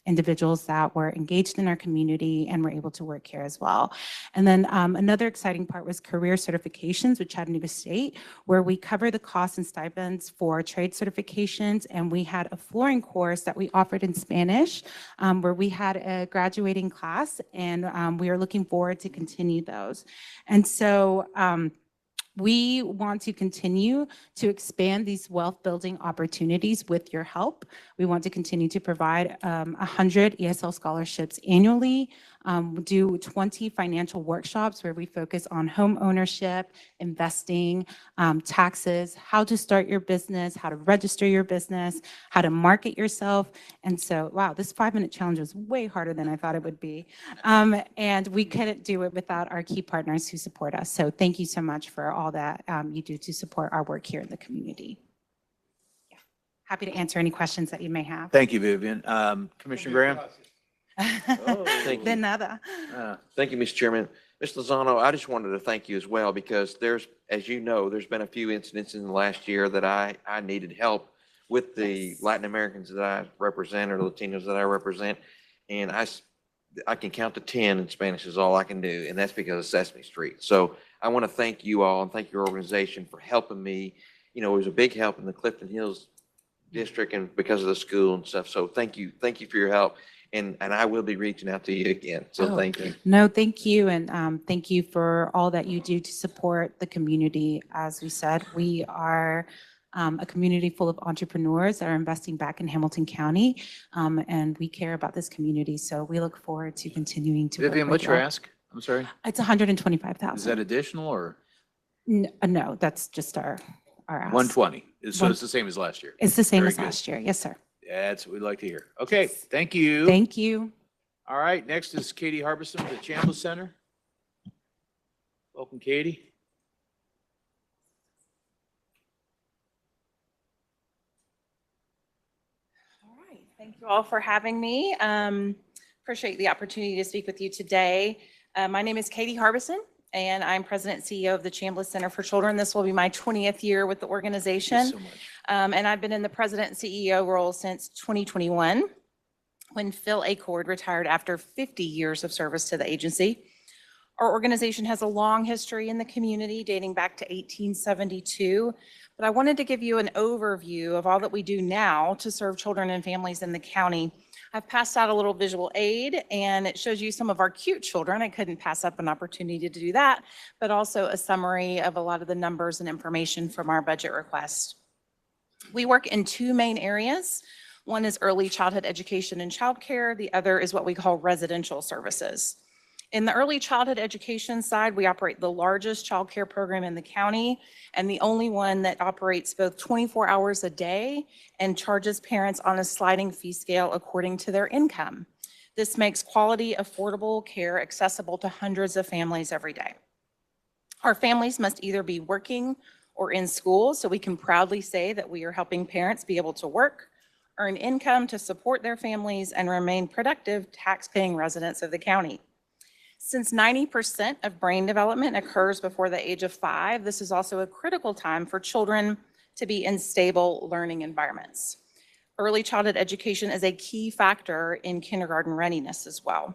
individuals that were engaged in our community and were able to work here as well. And then another exciting part was career certifications with Chattanooga State, where we cover the costs and stipends for trade certifications. And we had a flooring course that we offered in Spanish, where we had a graduating class, and we are looking forward to continue those. And so we want to continue to expand these wealth building opportunities with your help. We want to continue to provide 100 ESL scholarships annually, do 20 financial workshops where we focus on home ownership, investing, taxes, how to start your business, how to register your business, how to market yourself. And so, wow, this 5-minute challenge was way harder than I thought it would be. And we couldn't do it without our key partners who support us. So thank you so much for all that you do to support our work here in the community. Yeah. Happy to answer any questions that you may have. Thank you, Vivian. Commissioner Graham? Thank De you. nada. Thank you, Mr. Chairman. Mr. Lozano, I just wanted to thank you as well because there's, as you know, there's been a few incidents in the last year that I needed help with the Latin Americans that I represent or Latinos that I represent. And I can count to 10 in Spanish is all I can do. And that's because of Sesame Street. So I want to thank you all and thank your organization for helping me. It was a big help in the Clifton Hills district and because of the school and stuff. So thank you for your help. And I will be reaching out to you again. So thank you. No, thank you. And thank you for all that you do to support the community. As we said, we are a community full of entrepreneurs that are investing back in Hamilton County. And we care about this community. So we look forward to continuing to work Vivian, with what's your y'all. ask? I'm sorry. It's 125,000. Is that additional or No, that's just our ask. 120? So One- it's the same as last year. It's the same Very as good. last year. Yes, sir. That's what we'd like to hear. Okay, thank you. Thank you. All right, next is Katie Harbison with the Chambliss Center. Welcome, Katie. All right, thank you all for having me. Appreciate the opportunity to speak with you today. My name is Katie Harbison, and I'm President and CEO of the Chambliss Center for Children. This will be my 20th year with the organization. Thank you so much. And I've been in the President and CEO role since 2021, when Phil Acord retired after 50 years of service to the agency. Our organization has a long history in the community dating back to 1872, but I wanted to give you an overview of all that we do now to serve children and families in the county. I've passed out a little visual aid, and it shows you some of our cute children. I couldn't pass up an opportunity to do that, but also a summary of a lot of the numbers and information from our budget request. We work in 2 main areas. One is early childhood education and childcare. The other is what we call residential services. In the early childhood education side, we operate the largest childcare program in the county and the only one that operates both 24 hours a day and charges parents on a sliding fee scale according to their income. This makes quality, affordable care accessible to hundreds of families every day. Our families must either be working or in school, so we can proudly say that we are helping parents be able to work, earn income to support their families, and remain productive tax-paying residents of the county. Since 90% of brain development occurs before the age of 5, this is also a critical time for children to be in stable learning environments. Early childhood education is a key factor in kindergarten readiness as well.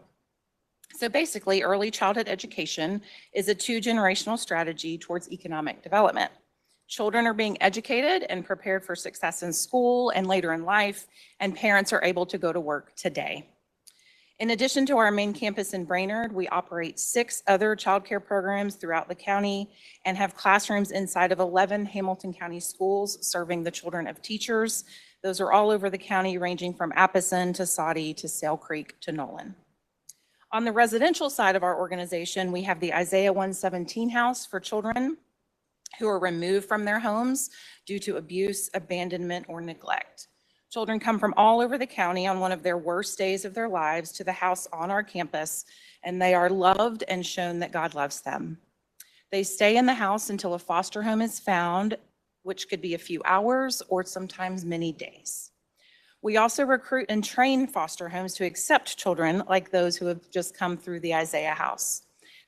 So basically, early childhood education is a 2-generational strategy towards economic development. Children are being educated and prepared for success in school and later in life, and parents are able to go to work today. In addition to our main campus in Brainerd, we operate 6 other childcare programs throughout the county and have classrooms inside of 11 Hamilton County schools serving the children of teachers. Those are all over the county, ranging from Appleton to Soddy to Sale Creek to Nolan. On the residential side of our organization, we have the Isaiah 117 House for children who are removed from their homes due to abuse, abandonment, or neglect. Children come from all over the county on one of their worst days of their lives to the house on our campus, and they are loved and shown that God loves them. They stay in the house until a foster home is found, which could be a few hours or sometimes many days. We also recruit and train foster homes to accept children like those who have just come through the Isaiah House.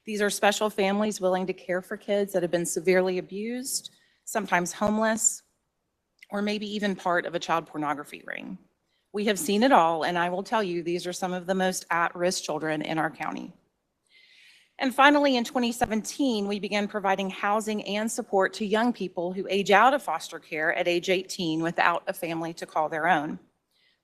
These are special families willing to care for kids that have been severely abused, sometimes homeless, or maybe even part of a child pornography ring. We have seen it all, and I will tell you, these are some of the most at-risk children in our county. And finally, in 2017, we began providing housing and support to young people who age out of foster care at age 18 without a family to call their own.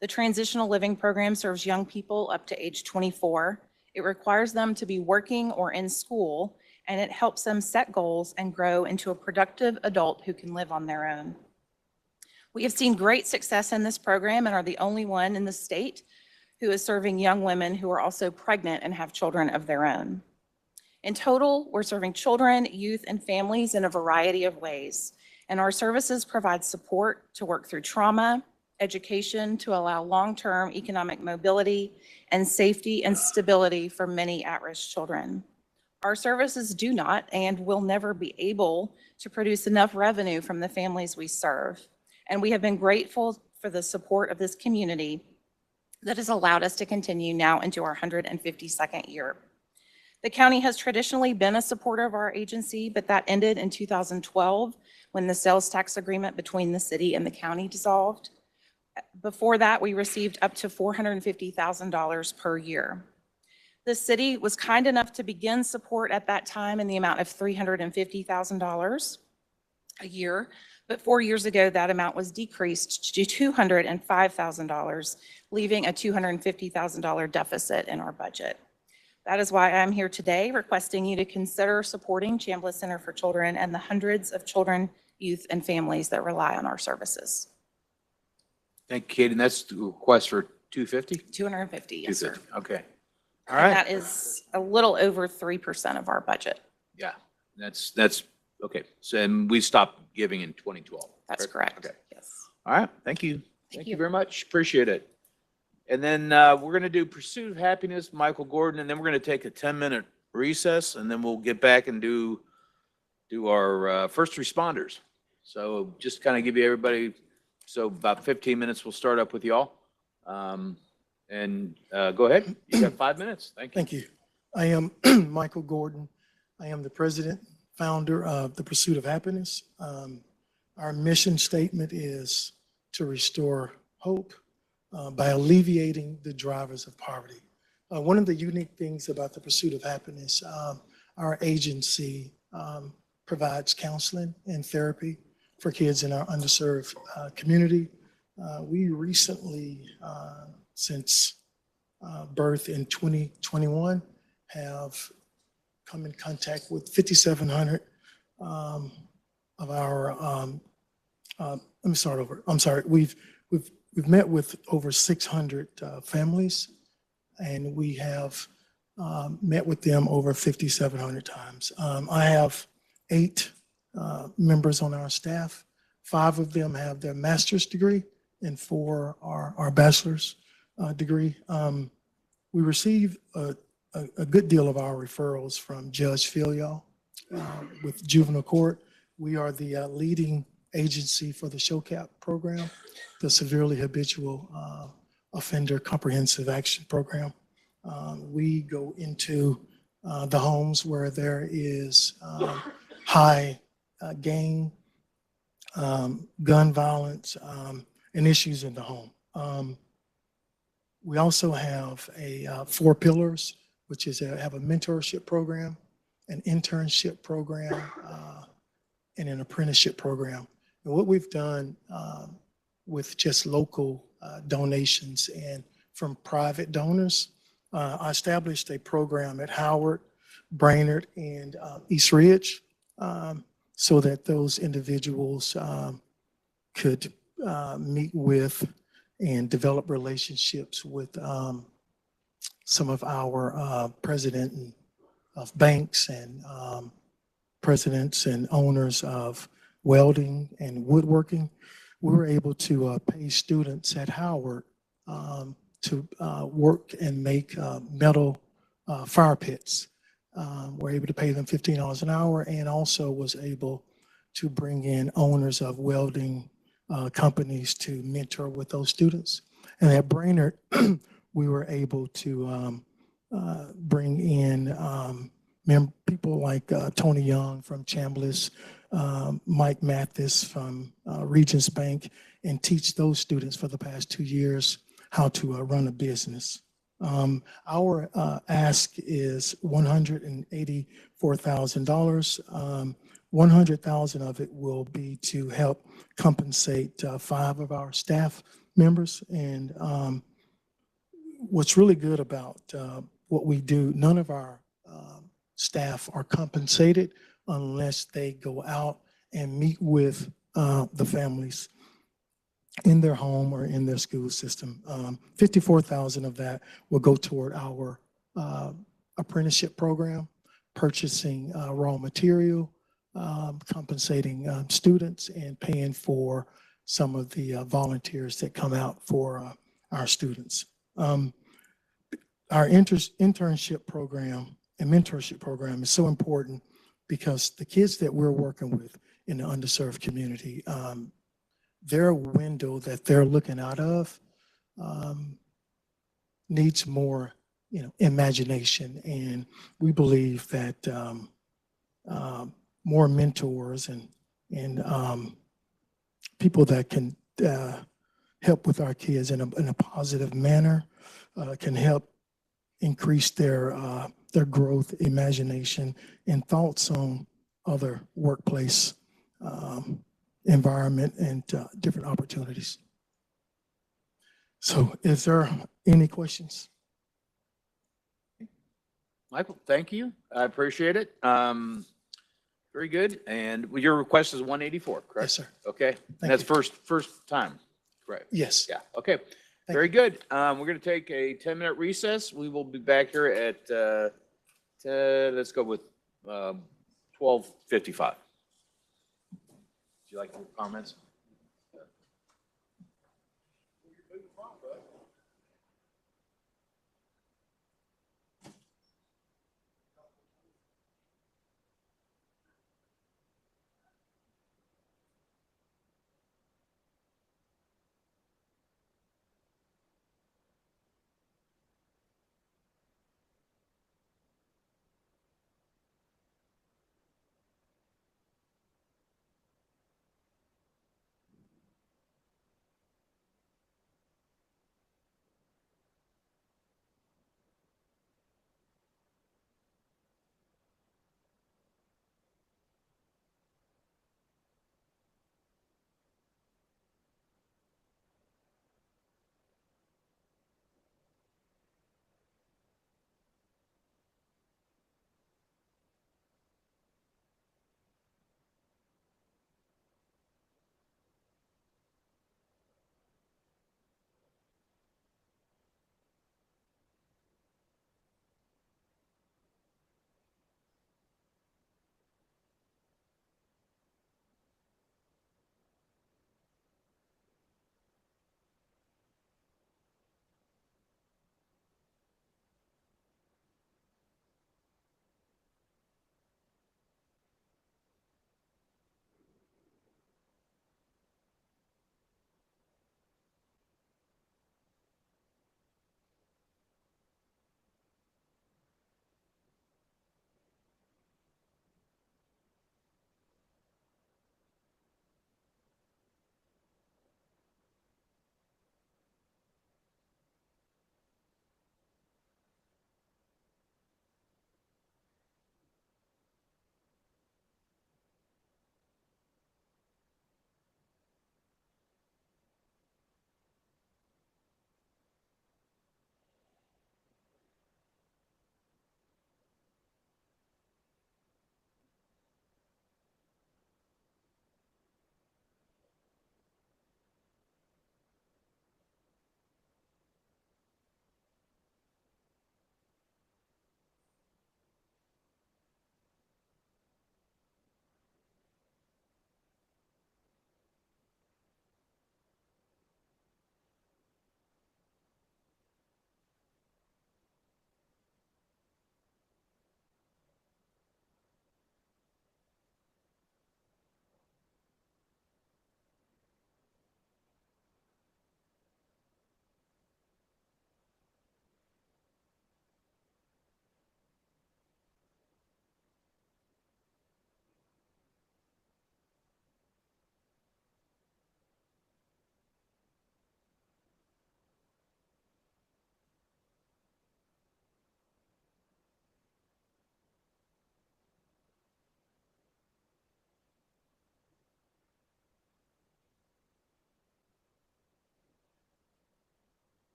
The Transitional Living Program serves young people up to age 24. It requires them to be working or in school, and it helps them set goals and grow into a productive adult who can live on their own. We have seen great success in this program and are the only one in the state who is serving young women who are also pregnant and have children of their own. In total, we're serving children, youth, and families in a variety of ways, and our services provide support to work through trauma, education to allow long-term economic mobility, and safety and stability for many at-risk children. Our services do not and will never be able to produce enough revenue from the families we serve, and we have been grateful for the support of this community that has allowed us to continue now into our 152nd year. The county has traditionally been a supporter of our agency, but that ended in 2012 when the sales tax agreement between the city and the county dissolved. Before that, we received up to $450,000 per year. The city was kind enough to begin support at that time in the amount of $350,000 a year, but 4 years ago, that amount was decreased to $205,000, leaving a $250,000 deficit in our budget. That is why I'm here today requesting you to consider supporting Chambliss Center for Children and the hundreds of children, youth, and families that rely on our services. Thank you, Kate. And that's the request for 250? 250, yes, sir. 250, okay. All And right. that is a little over 3% of our budget. Yeah, that's, okay. So, and we stopped giving in 2012. That's correct. Okay. Yes. All right, thank you. Thank Thank you you. very much. Appreciate it. And then we're going to do Pursuit of Happiness, Michael Gordon, and then we're going to take a 10-minute recess, and then we'll get back and do our first responders. So just kind of give you everybody, so about 15 minutes, we'll start up with y'all. And go ahead. You got 5 minutes. Thank you. Thank you. I am Michael Gordon. I am the president, founder of the Pursuit of Happiness. Our mission statement is to restore hope by alleviating the drivers of poverty. One of the unique things about the Pursuit of Happiness, our agency provides counseling and therapy for kids in our underserved community. We recently, since birth in 2021, have come in contact with 5,700 of our, let me start over. I'm sorry. We've met with over 600 families, and we have met with them over 5,700 times. I have 8 members on our staff. 5 of them have their master's degree, and 4 are our bachelor's degree. We receive a good deal of our referrals from Judge Filial with juvenile court. We are the leading agency for the SHOCAP program, the Severely Habitual Offender Comprehensive Action Program. We go into the homes where there is high gang, gun violence, and issues in the home. We also have 4 pillars, which is have a mentorship program, an internship program, and an apprenticeship program. And what we've done with just local donations and from private donors, I established a program at Howard, Brainerd, and East Ridge so that those individuals could meet with and develop relationships with some of our president of banks and presidents and owners of welding and woodworking, we were able to pay students at Howard to work and make metal fire pits. We're able to pay them $15 an hour, and also was able to bring in owners of welding companies to mentor with those students. And at Brainerd, we were able to bring in people like Tony Young from Chambliss, Mike Mathis from Regions Bank, and teach those students for the past 2 years how to run a business. Our ask is $184,000. $100,000 of it will be to help compensate 5 of our staff members. And what's really good about what we do, none of our staff are compensated unless they go out and meet with the families in their home or in their school system. 54,000 of that will go toward our apprenticeship program, purchasing raw material, compensating students, and paying for some of the volunteers that come out for our students. Our internship program and mentorship program is so important because the kids that we're working with in the underserved community, their window that they're looking out of needs more, imagination. And we believe that more mentors and people that can help with our kids in a positive manner can help increase their growth, imagination, and thoughts on other workplace environment and different opportunities. So is there any questions? Michael, thank you. I appreciate it. Very good. And your request is 184, correct? Yes, sir. Okay. And that's first time, correct? Yes. Yeah. Okay. Very good. We're going to take a 10-minute recess. We will be back here at, let's go with 12:55. Do you like your comments?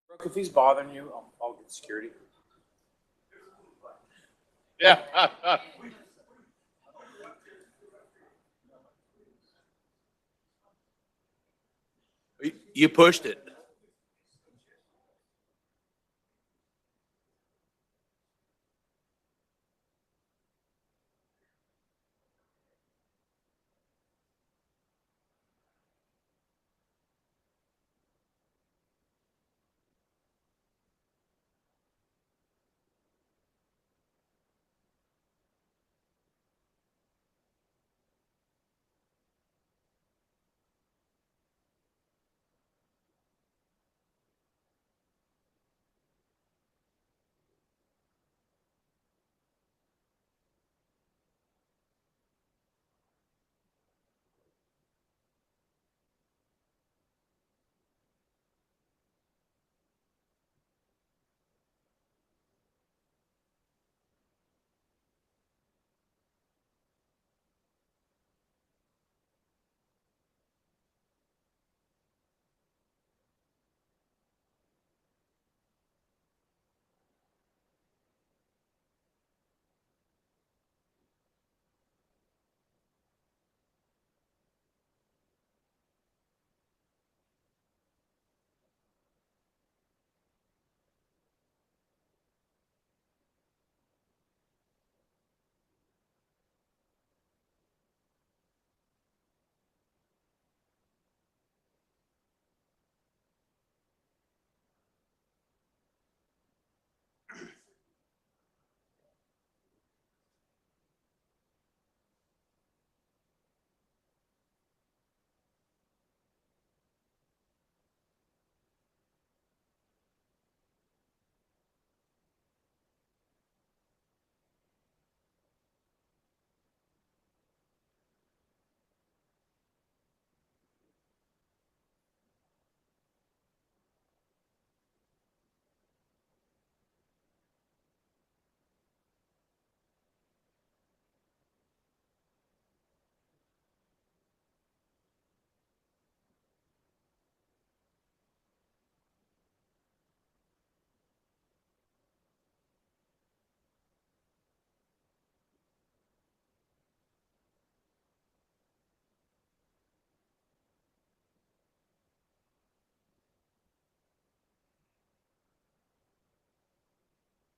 Brooke, if he's bothering you, I'll get security. Yeah. You pushed it.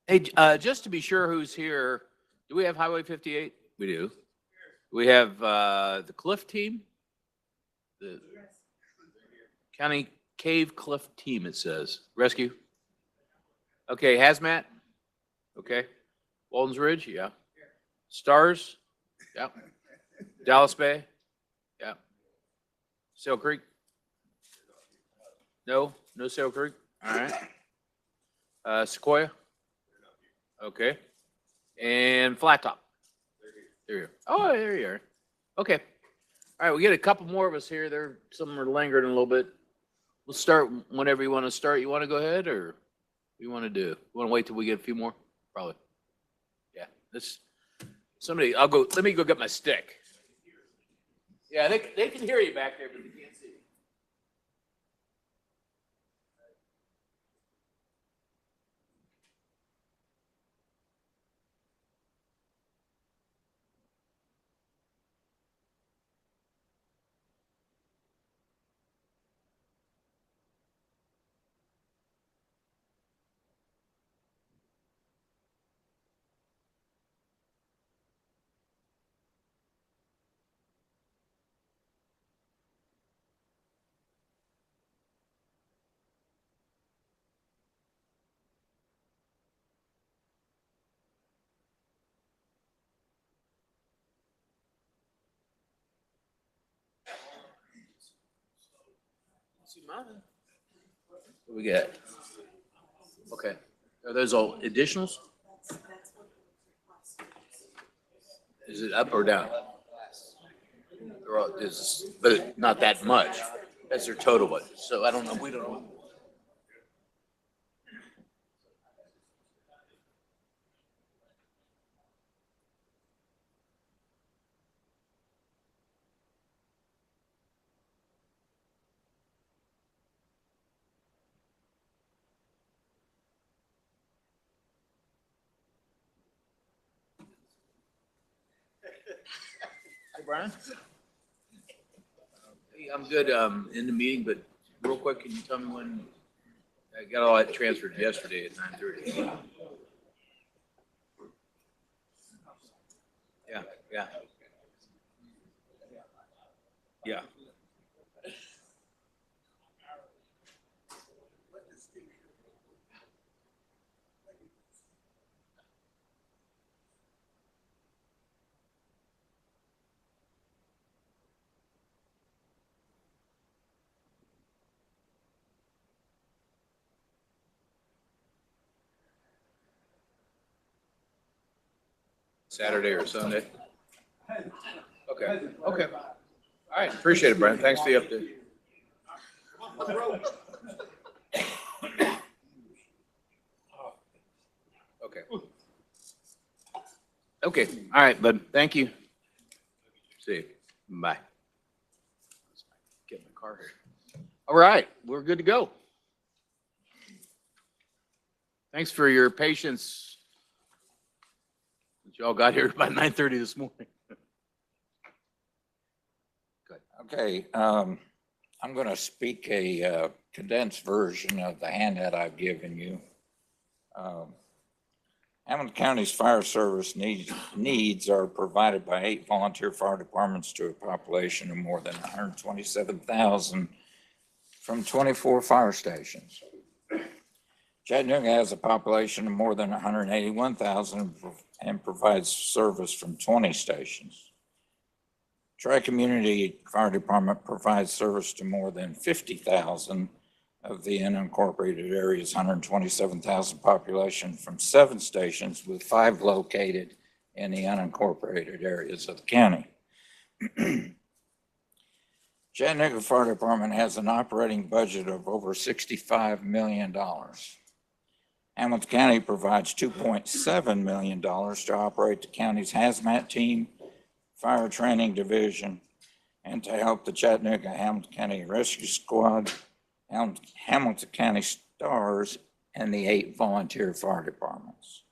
Hey, just to be sure who's here, do we have Highway 58? We do. We have the Cliff team, the County Cave Cliff team, it says. Rescue? Okay, Hazmat? Okay. Walden's Ridge? Yeah. Stars? Yeah. Dallas Bay? Yeah. Sail Creek? No? No Sail Creek? All right. Sequoia? Okay. And Flat Top? There you are. Oh, there you are. Okay. All right, we get a couple more of us here. Some are lingering a little bit. We'll start whenever you want to start. You want to go ahead, or what do you want to do? You want to wait till we get a few more? Probably. Yeah. Let me go get my stick. Yeah, they can hear you back there, but they can't see you. See mine. What we got? Okay. Are those all additionals? Is it up or down? They're all, but not that much. That's their total budget. So I don't know. We don't know. Brian? Hey, I'm good, in the meeting, but real quick, can you tell me when I got all that transferred yesterday at 9:30? Yeah, yeah. Yeah. Saturday or Sunday? Okay, okay. All right, appreciate it, Brian. Thanks for the update. Okay. Okay, all right, bud. Thank you. See you. Bye. Get in the car here. All right, we're good to go. Thanks for your patience. Y'all got here by 9:30 this morning. Okay, I'm going to speak a condensed version of the handout I've given you. Hamilton County's fire service needs are provided by 8 volunteer fire departments to a population of more than 127,000 from 24 fire stations. Chattanooga has a population of more than 181,000 and provides service from 20 stations. Tri-Community Fire Department provides service to more than 50,000 of the unincorporated area's 127,000 population from 7 stations, with 5 located in the unincorporated areas of the county. Chattanooga Fire Department has an operating budget of over $65 million. Hamilton County provides $2.7 million to operate the county's hazmat team, fire training division, and to help the Chattanooga Hamilton County Rescue Squad, Hamilton County Stars, and the 8 volunteer fire departments.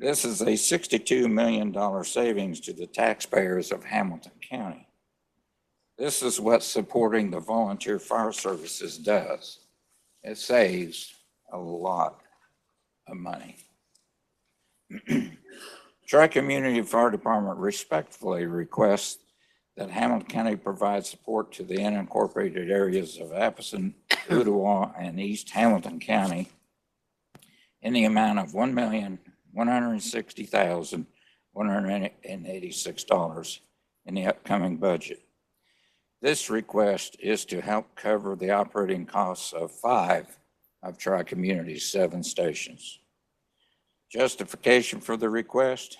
This is a $62 million savings to the taxpayers of Hamilton County. This is what supporting the volunteer fire services does. It saves a lot of money. Tri-Community Fire Department respectfully requests that Hamilton County provide support to the unincorporated areas of Appleton, Ottawa, and East Hamilton County in the amount of $1,160,186 in the upcoming budget. This request is to help cover the operating costs of 5 of Tri-Community's 7 stations. Justification for the request: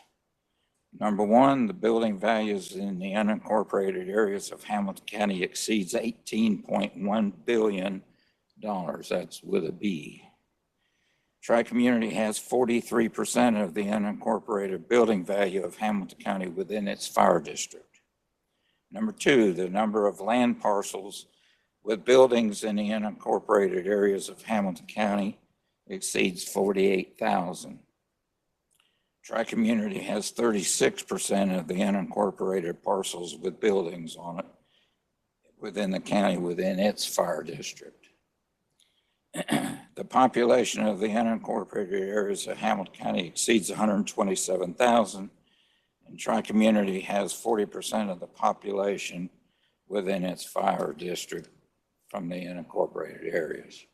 number one, the building values in the unincorporated areas of Hamilton County exceeds $18.1 billion. That's with a B. Tri-Community has 43% of the unincorporated building value of Hamilton County within its fire district. Number two, the number of land parcels with buildings in the unincorporated areas of Hamilton County exceeds 48,000. Tri-Community has 36% of the unincorporated parcels with buildings on it within the county within its fire district. The population of the unincorporated areas of Hamilton County exceeds 127,000, and Tri-Community has 40% of the population within its fire district from the unincorporated areas.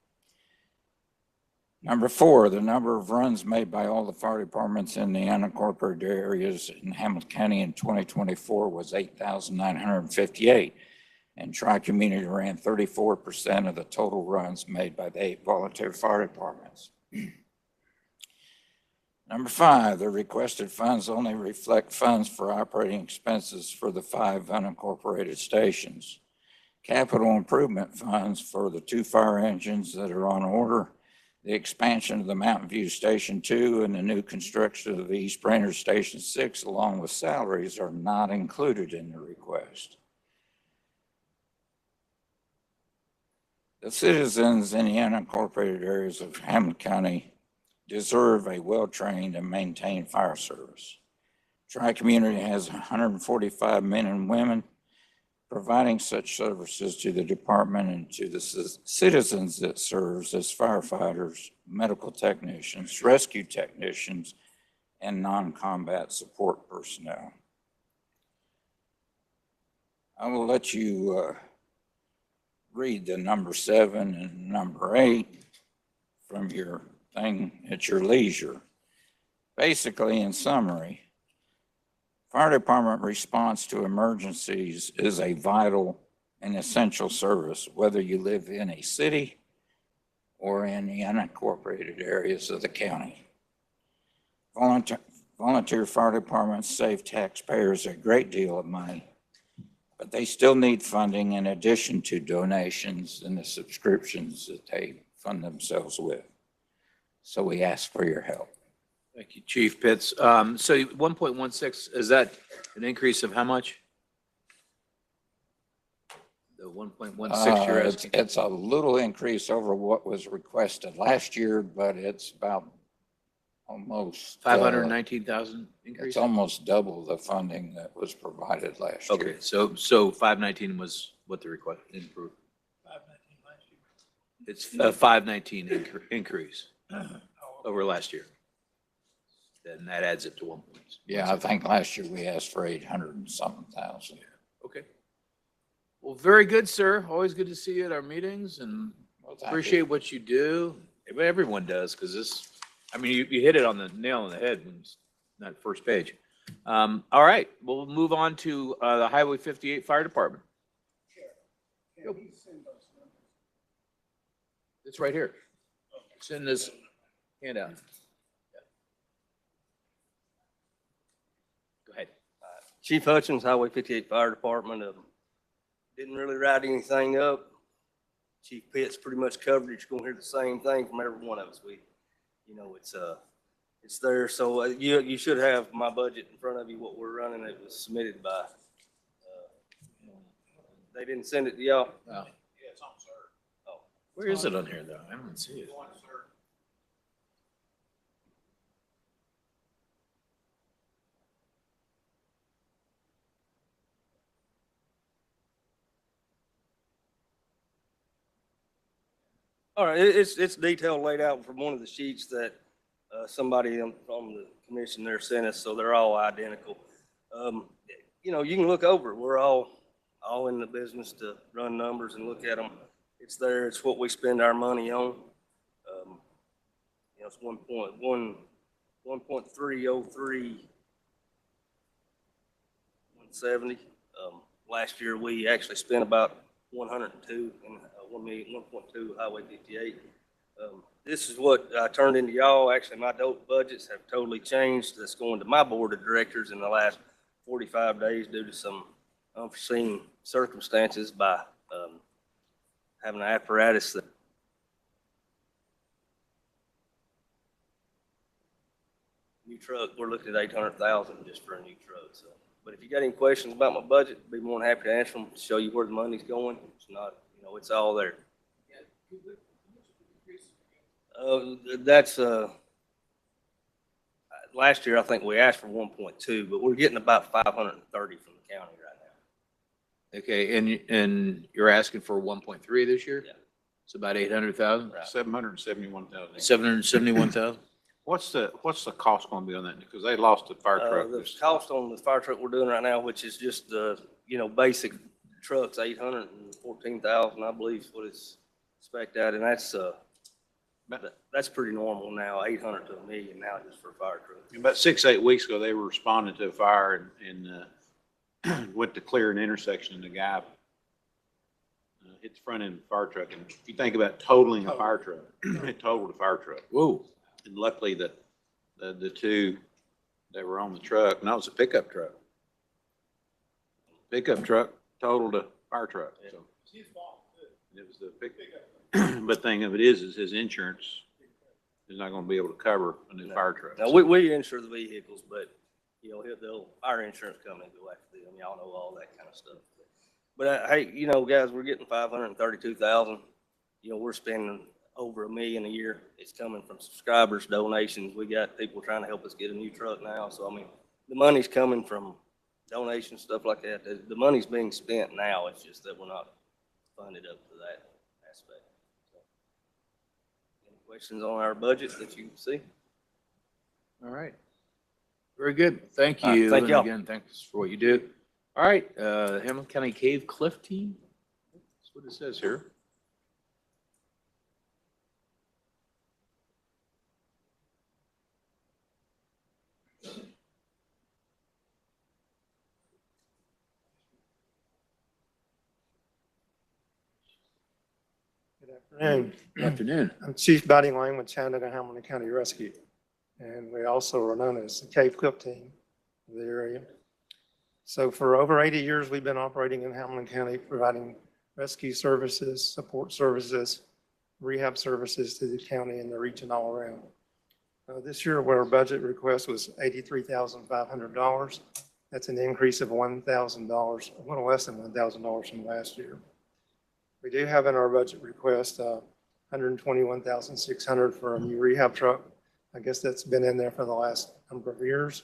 Number four, the number of runs made by all the fire departments in the unincorporated areas in Hamilton County in 2024 was 8,958, and Tri-Community ran 34% of the total runs made by the 8 volunteer fire departments. Number five, the requested funds only reflect funds for operating expenses for the 5 unincorporated stations. Capital improvement funds for the 2 fire engines that are on order, the expansion of the Mountain View Station 2, and the new construction of the East Brainerd Station 6, along with salaries, are not included in the request. The citizens in the unincorporated areas of Hamilton County deserve a well-trained and maintained fire service. Tri-Community has 145 men and women providing such services to the department and to the citizens that serves as firefighters, medical technicians, rescue technicians, and non-combat support personnel. I will let you read the number 7 and number 8 from your thing at your leisure. Basically, in summary, fire department response to emergencies is a vital and essential service, whether you live in a city or in the unincorporated areas of the county. Volunteer fire departments save taxpayers a great deal of money, but they still need funding in addition to donations and the subscriptions that they fund themselves with. So we ask for your help. Thank you, Chief Pitts. So 1.16, is that an increase of how much? The 1.16 you're asking? It's a little increase over what was requested last year, but it's about almost. 519,000 increase? It's almost double the funding that was provided last year. Okay, so 519 was what the request improved. 519 last year. It's a 519 increase over last year. Then that adds up to 1. Yeah, I think last year we asked for 800 and something thousand. Okay. Well, very good, sir. Always good to see you at our meetings and appreciate what you do. Everyone does, because this, I mean, you hit it on the nail on the head when it's that first page. All right, we'll move on to the Highway 58 Fire Department. Sure. It's right here. It's in this handout. Go ahead. Chief Hutchins, Highway 58 Fire Department. Didn't really write anything up. Chief Pitts pretty much covered it. You're gonna hear the same thing from every one of us. It's there. So you should have my budget in front of you, what we're running. It was submitted by, they didn't send it to y'all? Wow. Yeah, it's on, sir. Oh. Where is it on here, though? I don't see it. All right, it's detailed laid out from one of the sheets that somebody on the commission there sent us, so they're all identical. You can look over it. We're all in the business to run numbers and look at them. It's there. It's what we spend our money on. It's 1.303, 170. Last year we actually spent about 102 and 1.2 Highway 58. This is what I turned into y'all. Actually, my budgets have totally changed. That's going to my board of directors in the last 45 days due to some unforeseen circumstances by having an apparatus that new truck. We're looking at 800,000 just for a new truck. So, but if you got any questions about my budget, I'd be more than happy to answer them. Show you where the money's going. It's not, it's all there. That's last year I think we asked for 1.2, but we're getting about 530 from the county right now. Okay, and you're asking for 1.3 this year? Yeah. It's about 800,000? Right. 771,000. 771,000? What's the cost going to be on that? Because they lost the fire truck. The cost on the fire truck we're doing right now, which is just the, basic trucks, 814,000, I believe is what it's spec'd out. And that's pretty normal now, 800 to $1 million now just for a fire truck. About 6-8 weeks ago, they were responding to a fire and went to clear an intersection, and the guy hit the front end of the fire truck. And if you think about totaling a fire truck, it totaled a fire truck. Whoa. And luckily the two that were on the truck, and that was a pickup truck. Pickup truck totaled a fire truck. So it was the pickup. But thing of it is his insurance is not going to be able to cover a new fire truck. Now, we insure the vehicles, but, our insurance company go after them. Y'all know all that kind of stuff. But hey, guys, we're getting 532,000. We're spending over $1 million a year. It's coming from subscribers, donations. We got people trying to help us get a new truck now. So, $1 the money's coming from donations, stuff like that. The money's being spent now. It's just that we're not funded up to that aspect. So, any questions on our budget that you can see? All right. Very good. Thank All right, you. thank And y'all. again, thanks for what you do. All right, Hamilton County Cave Cliff Team. That's what it says here. Afternoon. Good afternoon. I'm Chief Buddy Lane with Chattanooga Hamilton County Rescue. And we also are known as the Cave Clip Team of the area. So for over 80 years, we've been operating in Hamilton County, providing rescue services, support services, rehab services to the county and the region all around. This year, our budget request was $83,500. That's an increase of $1,000, a little less than $1,000 from last year. We do have in our budget request $121,600 for a new rehab truck. I guess that's been in there for the last number of years,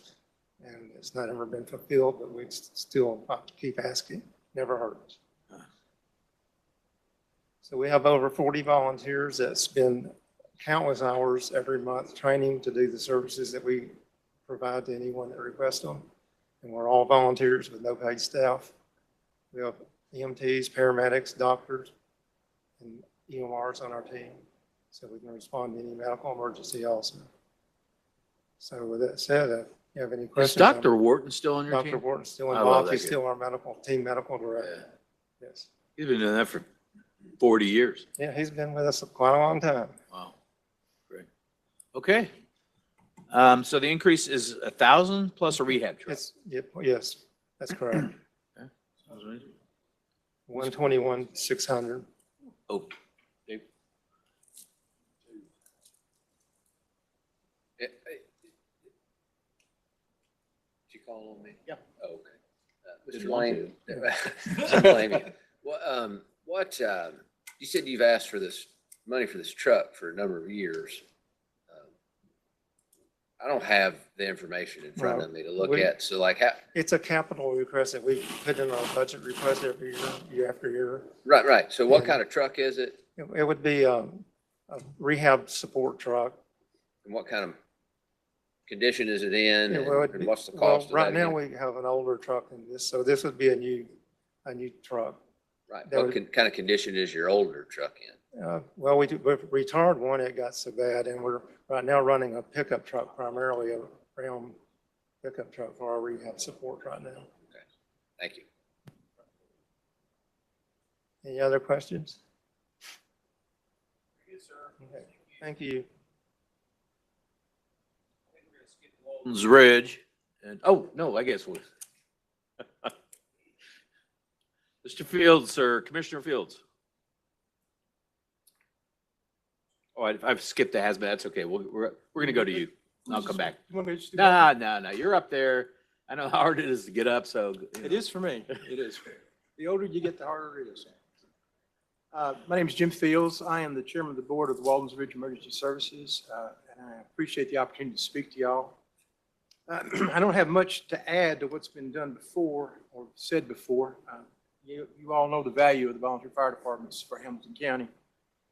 and it's not ever been fulfilled, but we still have to keep asking. Never hurts. So we have over 40 volunteers that spend countless hours every month training to do the services that we provide to anyone that requests them. And we're all volunteers with no paid staff. We have EMTs, paramedics, doctors, and EMRs on our team, so we can respond to any medical emergency also. So with that said, if you have any Is questions. Dr. Wharton still on your team? Dr. Wharton's still I love involved. that He's guy. still our team medical director. Yes. He's been doing that for 40 years. Yeah, he's been with us quite a long time. Wow. Great. Okay. So the increase is 1,000 plus a rehab truck. Yes, that's correct. Okay. Sounds right. 121,600. Oh, Dave. Did you call on me? Yeah. Oh, okay. Didn't Mr. want Lane. to. Don't blame you. What, you said you've asked for this money for this truck for a number of years. I don't have the information in front of me to look at, so like how? It's a capital request that we put in our budget request every year, year after year. Right. So what And- kind of truck is it? It would be a rehab support truck. And what kind of condition is it in? Yeah, well, it'd And be- what's the well, cost of right that now, again? we have an older truck than this, so this would be a new truck. Right. that What would- kind of condition is your older truck in? Well, we retired one, it got so bad, and we're right now running a pickup truck, primarily a Ram pickup truck for our rehab support right now. Thank you. Any other questions? Okay, thank you. Walton's Ridge. And, oh, no, I guess we'll. Mr. Fields or Commissioner Fields? Oh, I've skipped the hazmat. That's okay. We're going to go to you. I'll come back. You want me to just do that? No. You're up there. I know how hard it is to get up, so. It is for me. It is. The older you get, the harder it is. My name is Jim Fields. I am the chairman of the board of the Walden's Ridge Emergency Services, and I appreciate the opportunity to speak to y'all. I don't have much to add to what's been done before or said before. You all know the value of the volunteer fire departments for Hamilton County.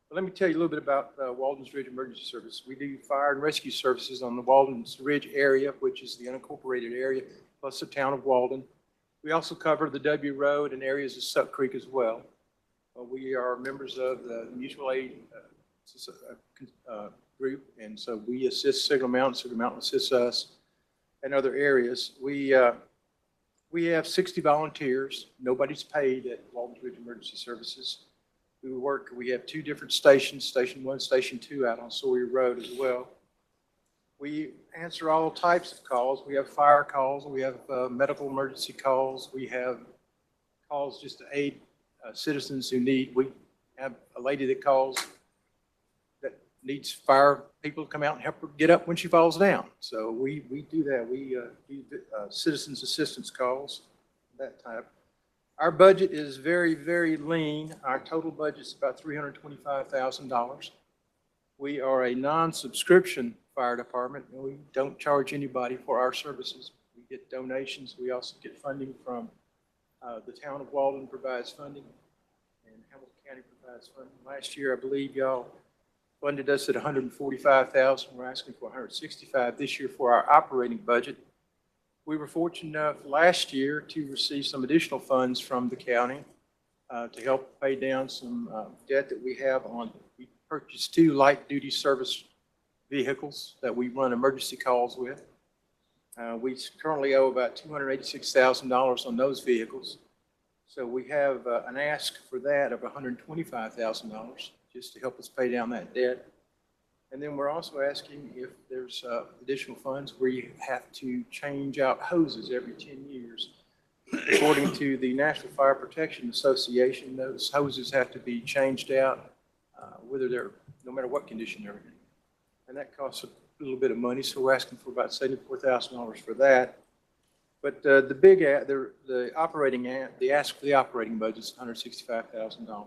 But let me tell you a little bit about Walden's Ridge Emergency Service. We do fire and rescue services on the Walden's Ridge area, which is the unincorporated area, plus the town of Walden. We also cover the W Road and areas of Suck Creek as well. We are members of the mutual aid group, and so we assist Signal Mountain. Signal Mountain assists us in other areas. We have 60 volunteers. Nobody's paid at Walden's Ridge Emergency Services. We have two different stations, Station 1, Station 2 out on Sawyer Road as well. We answer all types of calls. We have fire calls, we have medical emergency calls, we have calls just to aid citizens who need. We have a lady that calls that needs fire people to come out and help her get up when she falls down. So we do that. We do citizens assistance calls, that type. Our budget is very, very lean. Our total budget is about $325,000. We are a non-subscription fire department, and we don't charge anybody for our services. We get donations. We also get funding from the town of Walden provides funding, and Hamilton County provides funding. Last year, I believe y'all funded us at $145,000. We're asking for $165,000 this year for our operating budget. We were fortunate enough last year to receive some additional funds from the county to help pay down some debt that we have on. We purchased 2 light-duty service vehicles that we run emergency calls with. We currently owe about $286,000 on those vehicles. So we have an ask for that of $125,000 just to help us pay down that debt. And then we're also asking if there's additional funds where you have to change out hoses every 10 years. According to the National Fire Protection Association, those hoses have to be changed out, whether they're, no matter what condition they're in. And that costs a little bit of money, so we're asking for about $74,000 for that. But the ask for the operating budget is $165,000.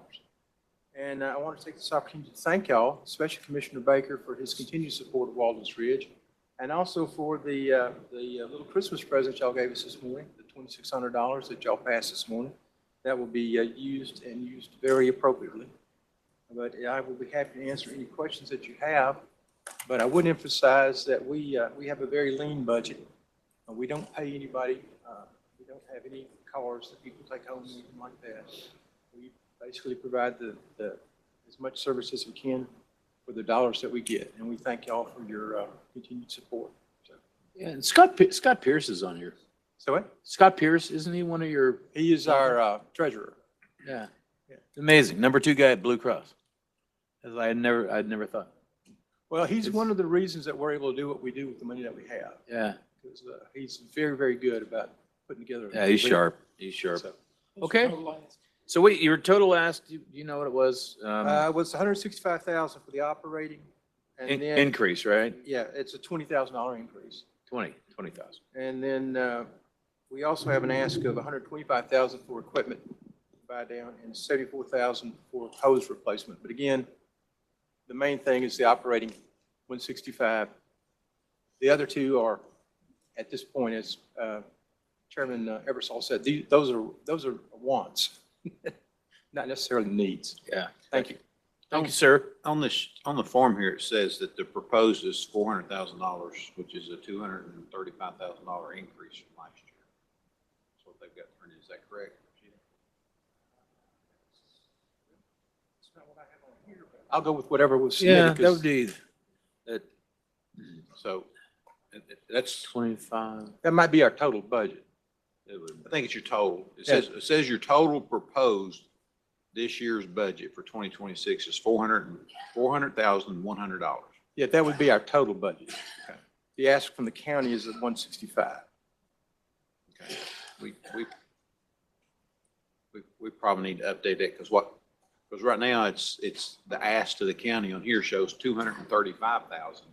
And I want to take this opportunity to thank y'all, especially Commissioner Baker, for his continued support of Walden's Ridge, and also for the little Christmas present y'all gave us this morning, the $2,600 that y'all passed this morning. That will be used and used very appropriately. But I will be happy to answer any questions that you have. But I would emphasize that we have a very lean budget. We don't pay anybody. We don't have any cars that people take home, anything like that. We basically provide as much service as we can for the dollars that we get. And we thank y'all for your continued support. So. Yeah, and Scott Pierce is on here. So what? Scott Pierce, isn't he one of your? He is our treasurer. Yeah. Amazing. Number 2 guy at Blue Cross. As I'd never thought. Well, he's one of the reasons that we're able to do what we do with the money that we have. Yeah. Because he's very, very good about putting together. Yeah, he's sharp. He's sharp. So, Okay. So wait, your total ask, do you know what it was? was $165,000 for the operating. And then, Increase, right? yeah, it's a $20,000 increase. 20,000. And then we also have an ask of $125,000 for equipment buy down and $74,000 for hose replacement. But again, the main thing is the operating 165. The other 2 are, at this point, as Chairman Eversole said, those are wants, not necessarily needs. Yeah. Thank you. Thank you, sir. On the form here, it says that the proposed is $400,000, which is a $235,000 increase from last year. That's what they've got printed. Is that correct? I'll go with whatever was Yeah, submitted. that would be, So that's 25. That might be our total budget. I think it's your total. It says your total proposed this year's budget for 2026 is $400,100. Yeah, that would be our total budget. Okay. The ask from the county is at 165. Okay. We probably need to update that because right now it's the ask to the county on here shows $235,259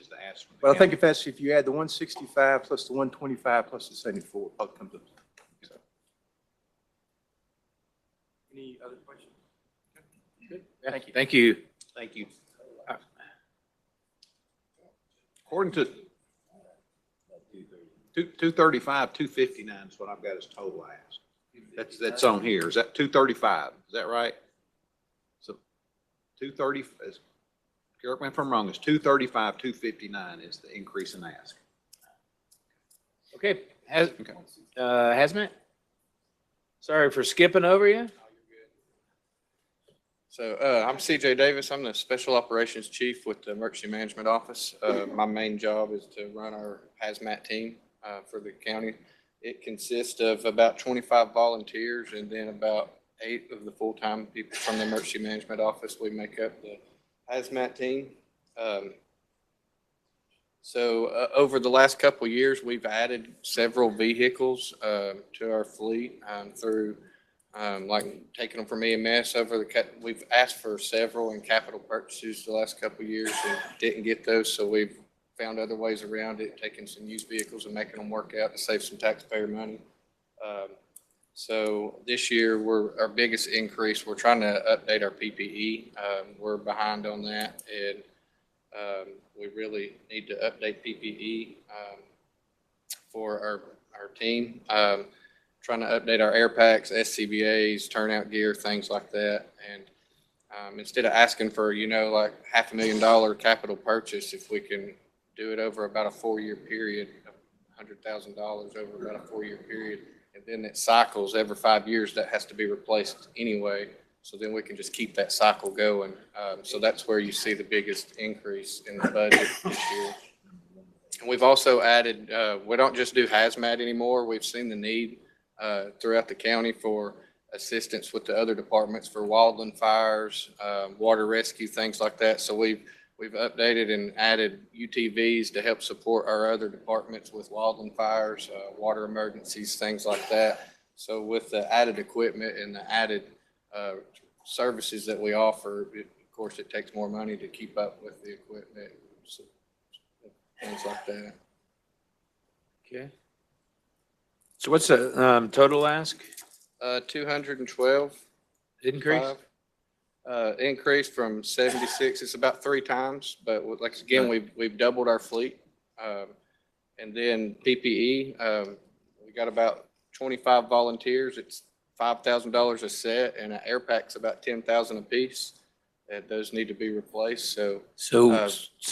is the ask from the But I think county. if you add the 165 plus the 125 plus the 74, it probably comes up. So. Any other questions? Good. Thank you. Thank you. Thank you. According to 235, 259 is what I've got as total ask. That's on here. Is that 235? Is that right? So 230, correct me if I'm wrong, it's 235, 259 is the increase in ask. Okay. Hazmat? Sorry for skipping over you. So I'm CJ Davis. I'm the Special Operations Chief with the Emergency Management Office. My main job is to run our hazmat team for the county. It consists of about 25 volunteers and then about 8 of the full-time people from the Emergency Management Office. We make up the hazmat team. Over the last couple of years, we've added several vehicles to our fleet through like taking them from EMS we've asked for several in capital purchases the last couple of years and didn't get those. So we've found other ways around it, taking some used vehicles and making them work out to save some taxpayer money. So this year, our biggest increase, we're trying to update our PPE. We're behind on that, and we really need to update PPE. for our team. Trying to update our air packs, SCBA's, turnout gear, things like that. And instead of asking for, like $500,000 capital purchase, if we can do it over about a 4-year period, $100,000 over about a 4-year period. And then it cycles every 5 years, that has to be replaced anyway. So then we can just keep that cycle going. So that's where you see the biggest increase in the budget this year. And we've also added, we don't just do hazmat anymore. We've seen the need throughout the county for assistance with the other departments for wildland fires, water rescue, things like that. So we've updated and added UTVs to help support our other departments with wildland fires, water emergencies, things like that. So with the added equipment and the added services that we offer, of course, it takes more money to keep up with the equipment, so things like that. Okay. So what's the total ask? 212. Increase? Increase from 76. It's about 3 times, but like again, we've doubled our fleet. And then PPE, we got about 25 volunteers. It's $5,000 a set, and an air pack's about $10,000 a piece. And those need to be replaced. So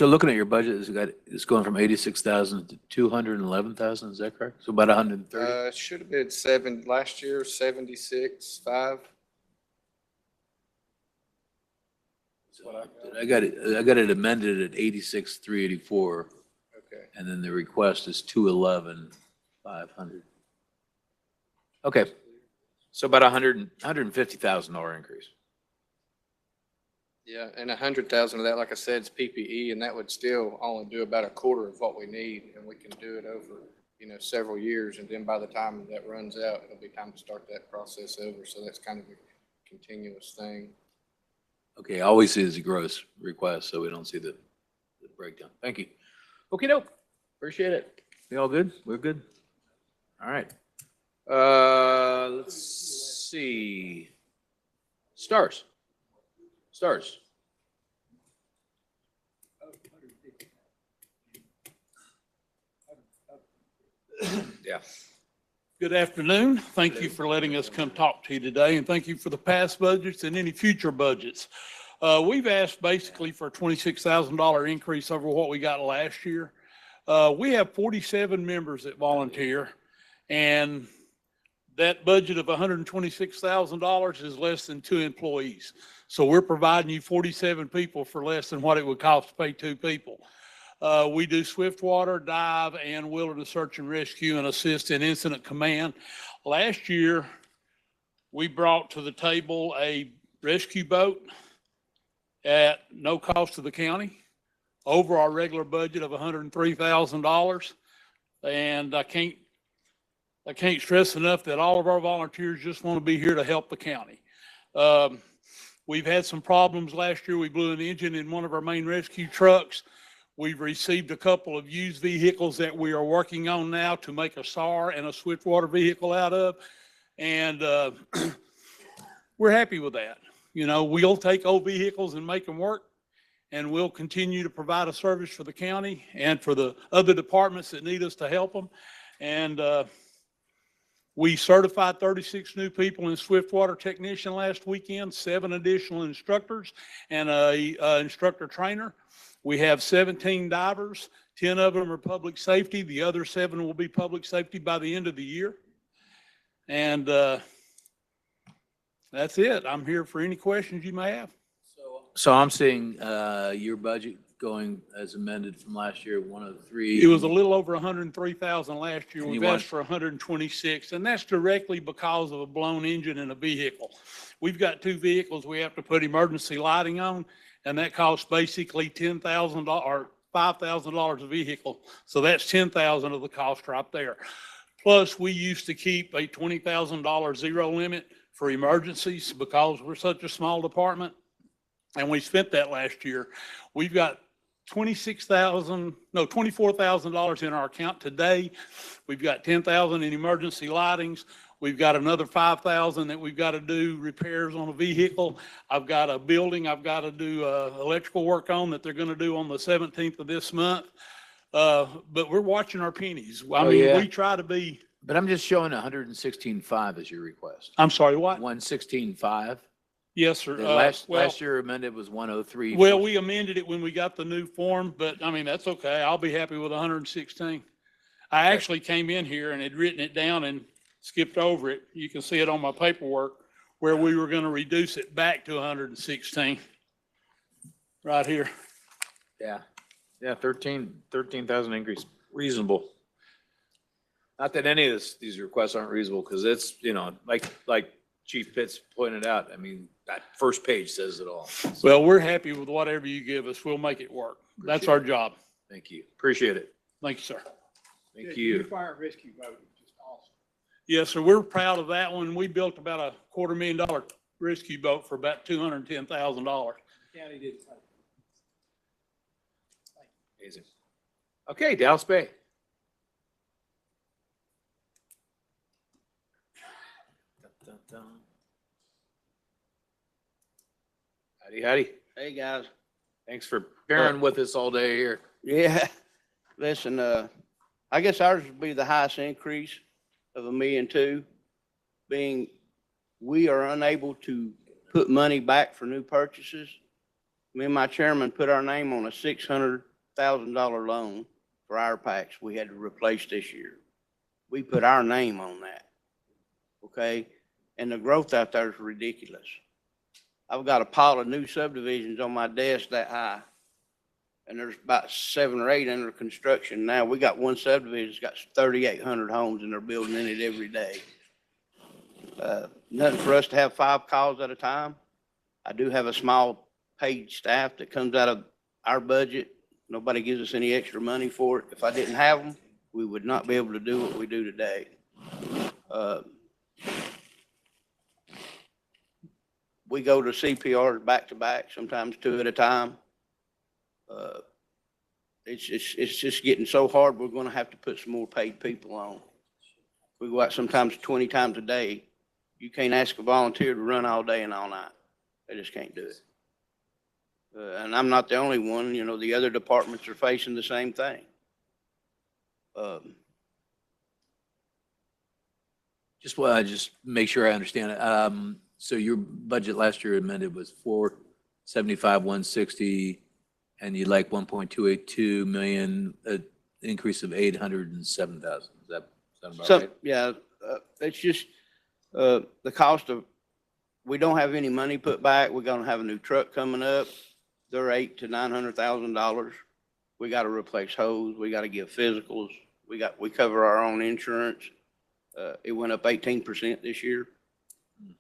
looking at your budget, it's going from 86,000 to 211,000. Is that correct? So about 130. it should have been last year, 76.5. I got it amended at 86,384. Okay. And then the request is 211,500. Okay. So about $150,000 increase. Yeah, and 100,000 of that, like I said, is PPE, and that would still only do about a quarter of what we need, and we can do it over, several years, and then by the time that runs out, it'll be time to start that process over. So that's kind of a continuous thing. Okay, all we see is the gross request, so we don't see the breakdown. Thank you. Okay, doke. Appreciate it. We all good? We're good? All right. Let's see. Stars. Yeah. Good afternoon. Thank you for letting us come talk to you today, and thank you for the past budgets and any future budgets. We've asked basically for a $26,000 increase over what we got last year. We have 47 members that volunteer, and that budget of $126,000 is less than 2 employees. So we're providing you 47 people for less than what it would cost to pay 2 people. We do swiftwater, dive, and wilderness search and rescue and assist in incident command. Last year, we brought to the table a rescue boat at no cost to the county, over our regular budget of $103,000. And I can't stress enough that all of our volunteers just want to be here to help the county. We've had some problems last year. We blew an engine in one of our main rescue trucks. We've received a couple of used vehicles that we are working on now to make a SAR and a swiftwater vehicle out of. And we're happy with that. We'll take old vehicles and make them work, and we'll continue to provide a service for the county and for the other departments that need us to help them. And we certified 36 new people in Swiftwater technician last weekend, 7 additional instructors and a instructor trainer. We have 17 divers, 10 of them are public safety. The other 7 will be public safety by the end of the year. And that's it. I'm here for any questions you may have. So I'm seeing your budget going as amended from last year, 103. It was a little over 103,000 last year. And We've you want- asked for 126, and that's directly because of a blown engine in a vehicle. We've got 2 vehicles we have to put emergency lighting on, and that costs basically $10,000 or $5,000 a vehicle. So that's 10,000 of the cost right there. Plus, we used to keep a $20,000 zero limit for emergencies because we're such a small department, and we spent that last year. We've got $24,000 in our account today. We've got 10,000 in emergency lightings. We've got another 5,000 that we've got to do repairs on a vehicle. I've got a building I've got to do electrical work on that they're going to do on the 17th of this month. But we're watching our pennies. I Oh, mean, yeah. we try to be, But I'm just showing 116.5 as your request. I'm sorry, what? 116.5. Yes, sir. Last Well, year amended was 103. well, we amended it when we got the new form, but I mean, that's okay. I'll be happy with 116. I actually came in here and had written it down and skipped over it. You can see it on my paperwork where we were going to reduce it back to 116. Right here. Yeah. Yeah, 13,000 increase, reasonable. Not that any of these requests aren't reasonable, because it's, like Chief Pitts pointed out, I mean, that first page says it all. Well, we're happy with whatever you give us. We'll make it work. That's our job. Thank you. Appreciate it. Thank you, sir. Thank you. Fire and rescue boat is just awesome. Yes, sir. We're proud of that one. We built about a $250,000 rescue boat for about $210,000. County did. Amazing. Okay, Dallas Bay. Howdy, howdy. Hey, guys. Thanks for bearing with us all day here. Yeah, listen, I guess ours would be the highest increase of $1.2 million, being we are unable to put money back for new purchases. Me and my chairman put our name on a $600,000 loan for our packs we had to replace this year. We put our name on that, okay? And the growth out there is ridiculous. I've got a pile of new subdivisions on my desk that high, and there's about 7 or 8 under construction now. We got one subdivision that's got 3,800 homes, and they're building in it every day. Nothing for us to have 5 calls at a time. I do have a small paid staff that comes out of our budget. Nobody gives us any extra money for it. If I didn't have them, we would not be able to do what we do today. We go to CPRs back to back, sometimes 2 at a time. It's just getting so hard, we're gonna have to put some more paid people on. We go out sometimes 20 times a day. You can't ask a volunteer to run all day and all night. They just can't do it. And I'm not the only one, the other departments are facing the same thing. Just make sure I understand it. So your budget last year amended was 475, 160, and you'd like 1.282 million, increase of 807,000. Is that sound about right? Yeah, it's just, the cost of, we don't have any money put back. We're gonna have a new truck coming up. They're $800,000 to $900,000. We gotta replace hose. We gotta give physicals. We cover our own insurance. It went up 18% this year.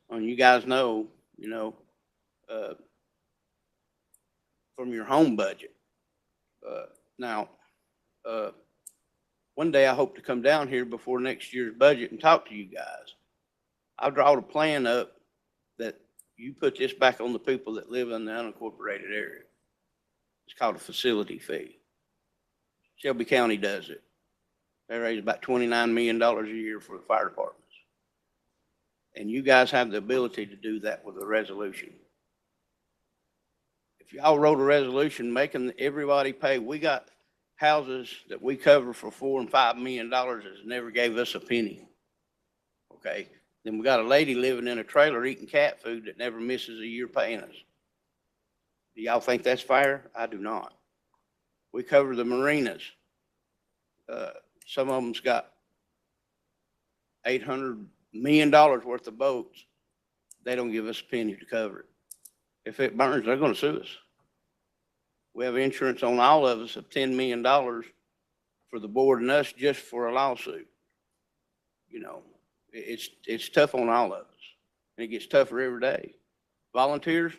And you guys know, from your home budget. Now, one day I hope to come down here before next year's budget and talk to you guys. I'll draw a plan up that you put this back on the people that live in the unincorporated area. It's called a facility fee. Shelby County does it. They raise about $29 million a year for the fire departments. And you guys have the ability to do that with a resolution. If y'all wrote a resolution making everybody pay, we got houses that we cover for $4 and $5 million that never gave us a penny. Okay, then we got a lady living in a trailer eating cat food that never misses a year paying us. Do y'all think that's fair? I do not. We cover the marinas. Some of them's got $800 million worth of boats. They don't give us a penny to cover it. If it burns, they're going to sue us. We have insurance on all of us of $10 million for the board and us just for a lawsuit. It's tough on all of us, and it gets tougher every day. Volunteers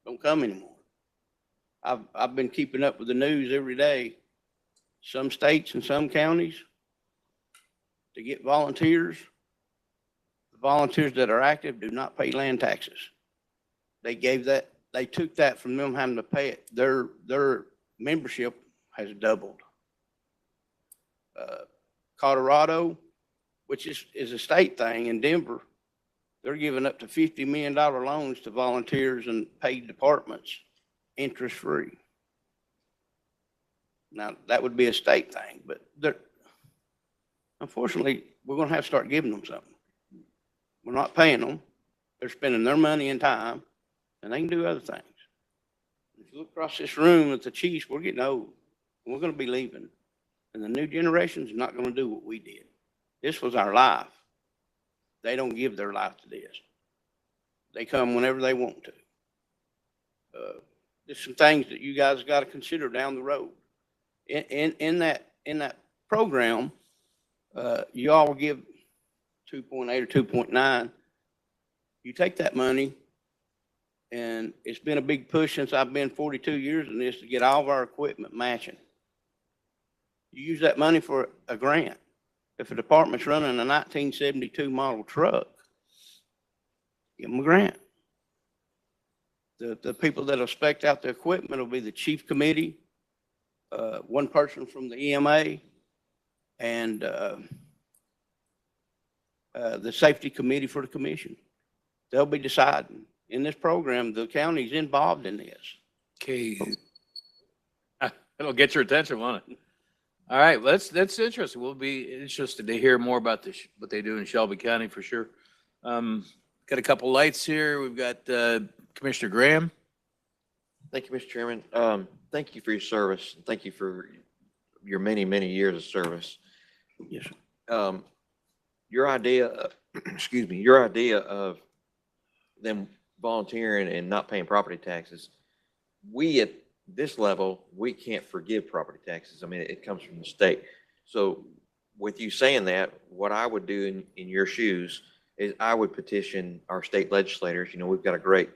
don't come anymore. I've been keeping up with the news every day. Some states and some counties, to get volunteers, the volunteers that are active do not pay land taxes. They took that from them having to pay it. Their membership has doubled. Colorado, which is a state thing in Denver, they're giving up to $50 million loans to volunteers and paid departments, interest-free. Now, that would be a state thing, but unfortunately, we're gonna have to start giving them something. We're not paying them. They're spending their money and time, and they can do other things. If you look across this room at the chiefs, we're getting old. We're gonna be leaving. And the new generation's not gonna do what we did. This was our life. They don't give their life to this. They come whenever they want to. There's some things that you guys got to consider down the road. In that program, you all will give 2.8 or 2.9. You take that money, and it's been a big push since I've been 42 years in this to get all of our equipment matching. You use that money for a grant. If a department's running a 1972 model truck, give them a grant. The people that'll spec out the equipment will be the chief committee, one person from the EMA, and the safety committee for the commission. They'll be deciding. In this program, the county's involved in this. Okay. It'll get your attention, won't it? All right, well, that's interesting. We'll be interested to hear more about this, what they do in Shelby County for sure. Got a couple lights here. We've got Commissioner Graham. Thank you, Mr. Chairman. Thank you for your service. Thank you for your many, many years of service. Yes, Your idea, your idea of them volunteering and not paying property taxes, we at this level, we can't forgive property taxes. I mean, it comes from the state. So with you saying that, what I would do in your shoes is I would petition our state legislators. You know, we've got a great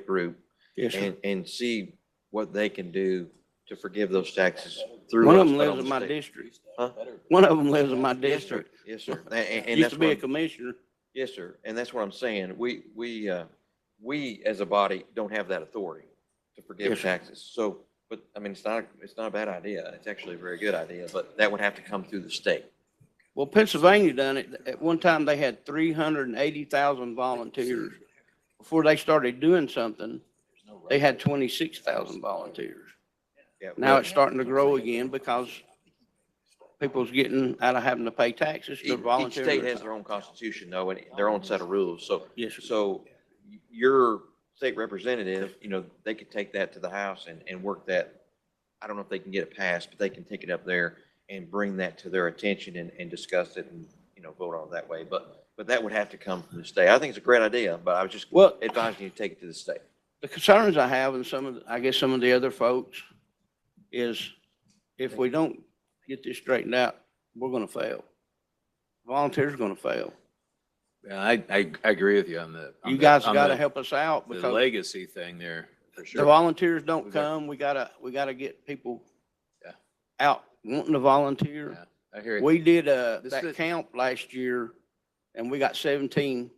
group. Yes, sir. And see what they can do to forgive those taxes through. One us, of them but lives on in the my state. district. Huh? One of them lives in my district. Yes, sir. And Used that's to be what a I'm- commissioner. Yes, sir. And that's what I'm saying. We as a body don't have that authority to forgive Yes, sir. taxes. So, but I mean, it's not a bad idea. It's actually a very good idea, but that would have to come through the state. Well, Pennsylvania done it. At one time, they had 380,000 volunteers. Before they started doing something, they had 26,000 volunteers. Yeah, Now well, it's starting to grow again because people's getting out of having to pay taxes. They're each volunteering. state has their own constitution though, and their own set of rules. So, Yes, sir. so your state representative, you know, they could take that to the House and work that. I don't know if they can get it passed, but they can take it up there and bring that to their attention and discuss it and, you know, vote on it that way. But that would have to come from the state. I think it's a great idea, but I was just advising you to take it to the state. The concerns I have and I guess some of the other folks is if we don't get this straightened out, we're gonna fail. Volunteers are gonna fail. Yeah, I agree with you on the. You guys gotta help us out The because legacy thing there, for the sure. volunteers don't come. We gotta get people out wanting to volunteer. I hear you. We did This that is- count last year and we got 17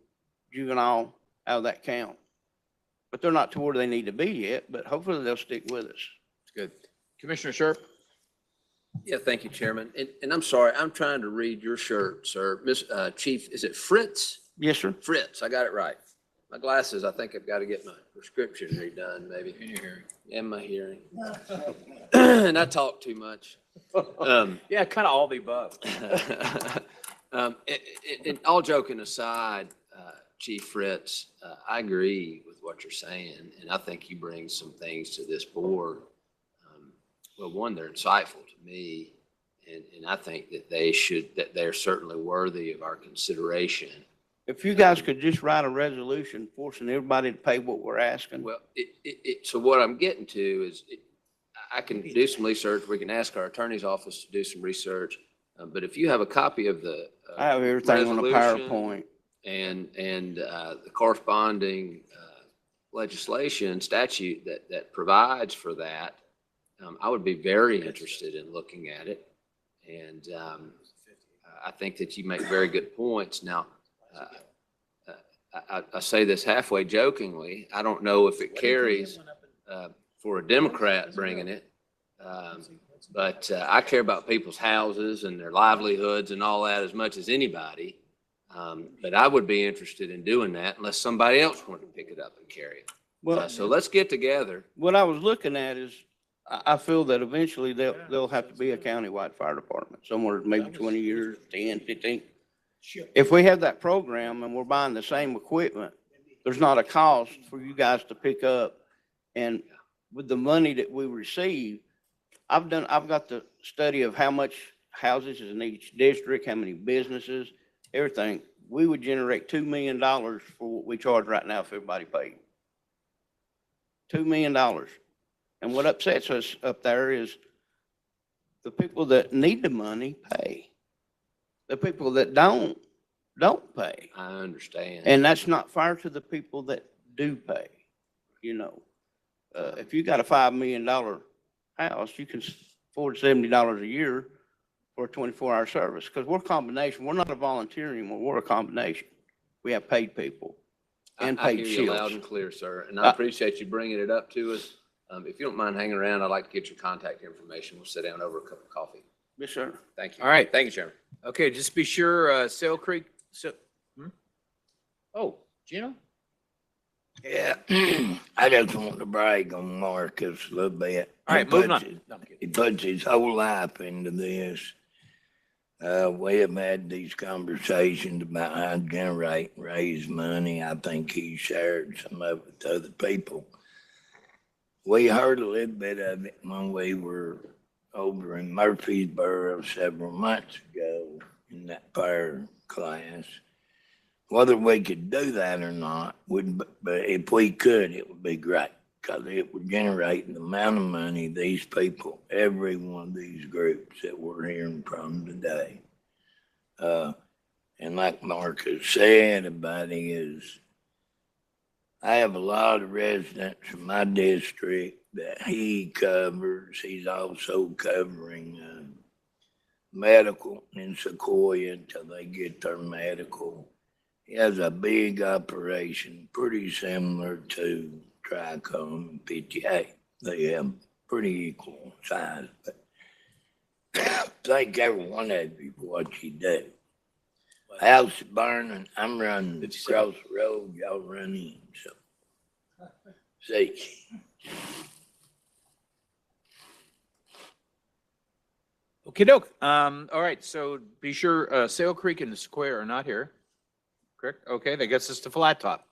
juvenile out of that count. But they're not to where they need to be yet, but hopefully they'll stick with us. It's good. Commissioner Sharp? Yeah, thank you, Chairman. And I'm sorry, I'm trying to read your shirt, sir. Chief, is it Fritz? Yes, sir. Fritz, I got it right. My glasses, I think I've got to get my prescription redone, maybe. In your hearing. And my hearing. And I talk too much. Yeah, kind of all the above. And all joking aside, Chief Fritz, I agree with what you're saying, and I think you bring some things to this board. Well, one, they're insightful to me, and I think that they're certainly worthy of our consideration. If you guys could just write a resolution forcing everybody to pay what we're asking. Well, so what I'm getting to is, I can do some research, we can ask our attorney's office to do some research, but if you have a copy of the I have everything on a resolution PowerPoint. and the corresponding legislation statute that provides for that, I would be very interested in looking at it. And I think that you make very good points. Now, I say this halfway jokingly. I don't know if it carries for a Democrat bringing it. But I care about people's houses and their livelihoods and all that as much as anybody. But I would be interested in doing that unless somebody else wanted to pick it up and carry it. Well, So let's get together. what I was looking at is I feel that eventually there'll have to be a countywide fire department, somewhere maybe 20 years, 10, 15. If we have that program and we're buying the same equipment, there's not a cost for you guys to pick up. And with the money that we receive, I've got the study of how much houses is in each district, how many businesses, everything. We would generate $2 million for what we charge right now if everybody paid. $2 million. And what upsets us up there is the people that need the money pay. The people that don't pay. I understand. And that's not fair to the people that do pay, you know. If you got a $5 million house, you can afford $70 a year for a 24-hour service, because we're a combination. We're not a volunteer anymore. We're a combination. We have paid people and I paid hear you loud shields. and clear, sir, and I appreciate you bringing it up to us. If you don't mind hanging around, I'd like to get your contact information. We'll sit down over a cup of coffee. Yes, sir. Thank you. All right. Thank you, Chairman. Okay, just be sure, Sail Creek, oh, Gino? Yeah, I just want to brag on Marcus a little bit. All right, moving on. No, I'm kidding. He puts his whole life into this. We have had these conversations about how to generate, raise money. I think he shared some of it to other people. We heard a little bit of it when we were over in Murfreesboro several months ago in that fire class. Whether we could do that or not, but if we could, it would be great, because it would generate the amount of money these people, every one of these groups that we're hearing from today. And like Marcus said about it is, I have a lot of residents in my district that he covers. He's also covering medical in Sequoia until they get their medical. He has a big operation, pretty similar to Tricom and 58. They have pretty equal size, but thank every one of you for what you do. House is burning, I'm running across the road, y'all run in, so. See. Okay, doke. All right, so be sure, Sail Creek and the Square are not here. Correct? Okay, that gets us to Flat Top.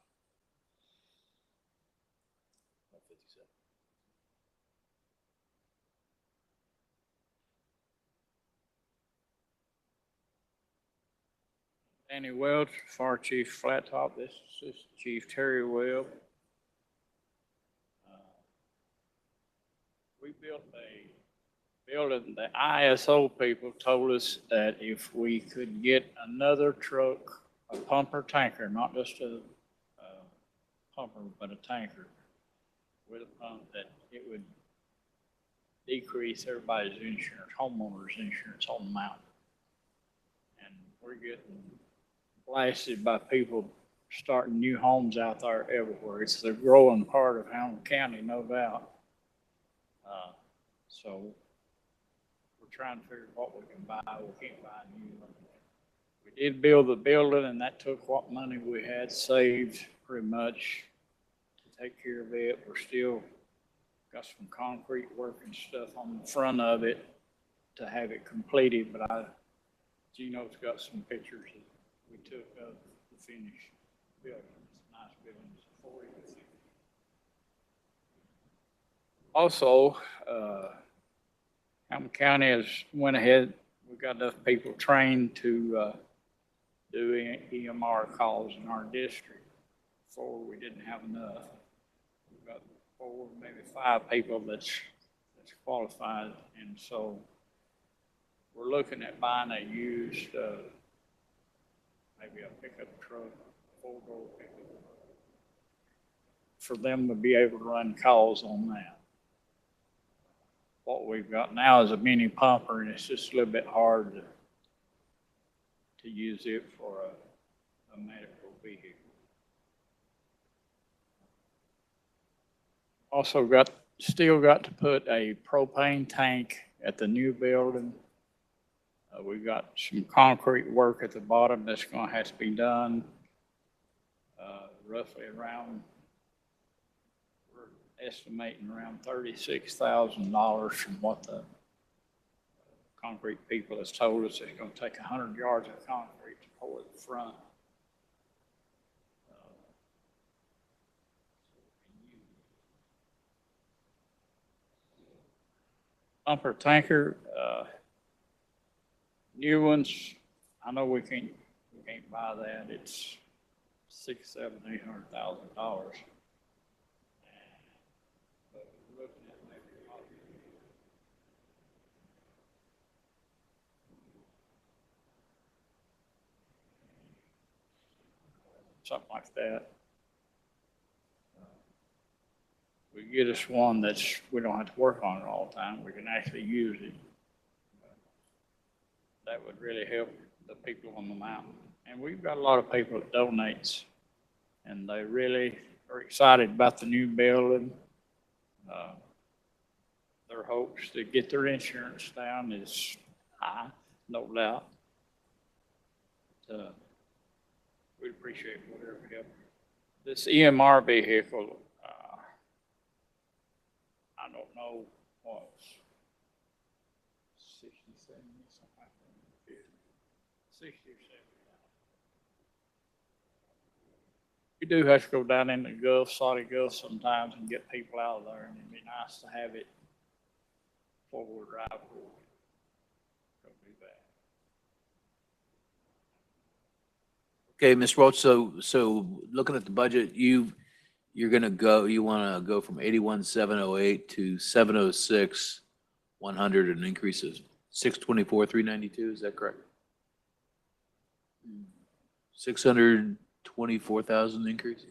Danny Welch, Fire Chief Flat Top. This is Chief Terry Webb. We built a building, the ISO people told us that if we could get another truck, a pumper tanker, not just a pumper, but a tanker with a pump, that it would decrease everybody's insurance, homeowners' insurance on the mountain. And we're getting blasted by people starting new homes out there everywhere. It's the growing part of Hamilton County, no doubt. So we're trying to figure what we can buy. We can't buy new. We did build the building, and that took what money we had saved pretty much to take care of it. We're still got some concrete work and stuff on the front of it to have it completed, but Gino's got some pictures that we took of the finished building. It's a nice building. It's a 40 to 50. Also, Hamilton County has went ahead. We've got enough people trained to do EMR calls in our district. Before, we didn't have enough. We've got 4, maybe 5 people that's qualified, and so we're looking at buying a used, maybe a pickup truck, a 4-door pickup truck, for them to be able to run calls on that. What we've got now is a mini pumper, and it's just a little bit hard to use it for a medical vehicle. Also still got to put a propane tank at the new building. We've got some concrete work at the bottom that's going to have to be done, roughly around, we're estimating around $36,000 from what the concrete people has told us. It's gonna take 100 yards of concrete to pour the front. Pumper tanker, new ones, I know we can't buy that. It's $600,000, $700,000, $800,000. Something like that. We get us one that's, we don't have to work on it all the time. We can actually use it. That would really help the people on the mountain. And we've got a lot of people that donates, and they really are excited about the new building. Their hopes to get their insurance down is high, no doubt. We'd appreciate whatever help. This EMR vehicle, I don't know what's 60, 70, something like that. 60 or 70. We do have to go down in the Gulf, Saudi Gulf sometimes and get people out of there, and it'd be nice to have it four-wheel drive. Don't do that. Okay, Ms. Welch, so looking at the budget, you want to go from 81,708 to 706,100, an increase of 624,392, is that correct? 624,000 increase?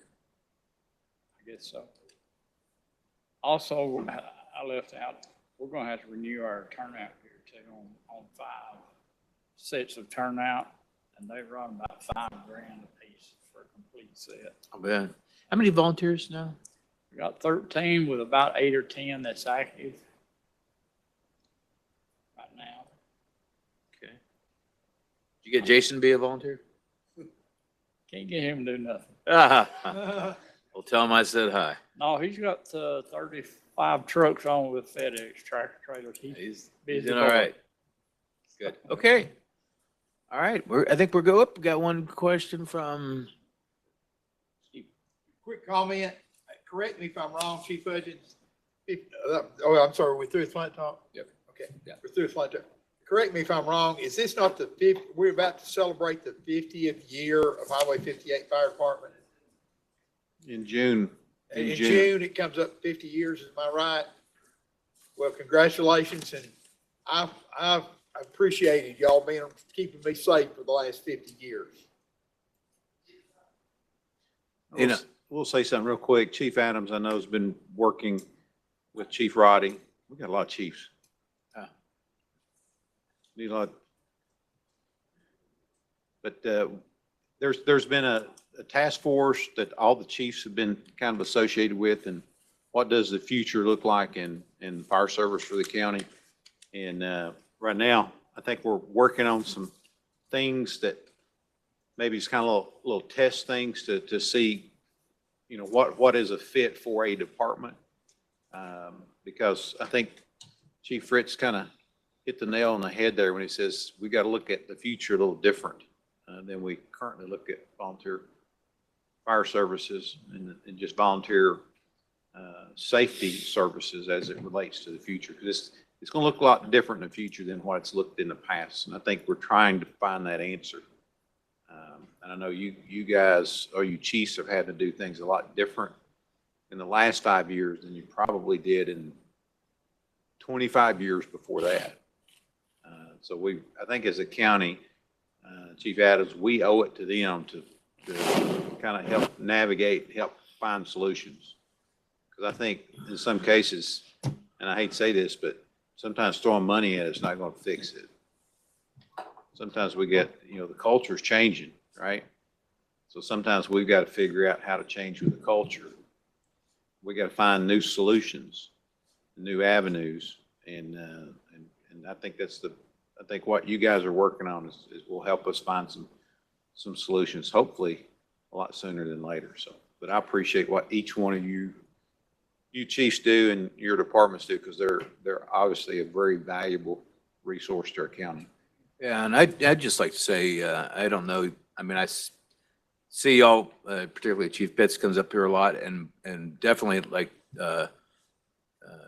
I guess so. Also, I left out, we're gonna have to renew our turnout here too on 5 sets of turnout, and they run about $5,000 a piece for a complete set. Oh, man. How many volunteers now? We got 13 with about 8 or 10 that's active right now. Okay. Did you get Jason to be a volunteer? Can't get him to do nothing. Well, tell him I said hi. No, he's got 35 trucks on with FedEx tractor trailers. He's busy. He's doing all right. Good. Okay. All right. I think we're go up. We got one question from. Quick comment, correct me if I'm wrong, Chief Hudgens. I'm sorry, we're through with Flint Talk? Yep. Okay, we're through with Flint Talk. Correct me if I'm wrong, is this not we're about to celebrate the 50th year of Highway 58 Fire Department? In June. In June, it comes up 50 years, am I right? Well, congratulations, and I've appreciated y'all keeping me safe for the last 50 years. You know, We'll say something real quick. Chief Adams, I know, has been working with Chief Roddy. We got a lot of chiefs. Need a lot. But there's been a task force that all the chiefs have been kind of associated with, and what does the future look like in fire service for the county? And right now, I think we're working on some things that maybe it's kind of little test things to see, what is a fit for a department. Because I think Chief Fritz kind of hit the nail on the head there when he says we got to look at the future a little different than we currently look at volunteer fire services and just volunteer safety services as it relates to the future. Because it's going to look a lot different in the future than what it's looked in the past. And I think we're trying to find that answer. And I know you guys, or you chiefs, have had to do things a lot different in the last 5 years than you probably did in 25 years before that. So I think as a county, Chief Adams, we owe it to them to kind of help navigate, help find solutions. Because I think in some cases, and I hate to say this, but sometimes throwing money at it's not going to fix it. Sometimes we get, the culture's changing, right? So sometimes we've got to figure out how to change with the culture. We got to find new solutions, new avenues, and I think I think what you guys are working on is will help us find some solutions, hopefully a lot sooner than later. So, but I appreciate what each one of you you chiefs do and your departments do, because they're obviously a very valuable resource to our county. Yeah, and I'd just like to say, I don't know, I mean, see y'all, particularly Chief Pitts comes up here a lot, and definitely like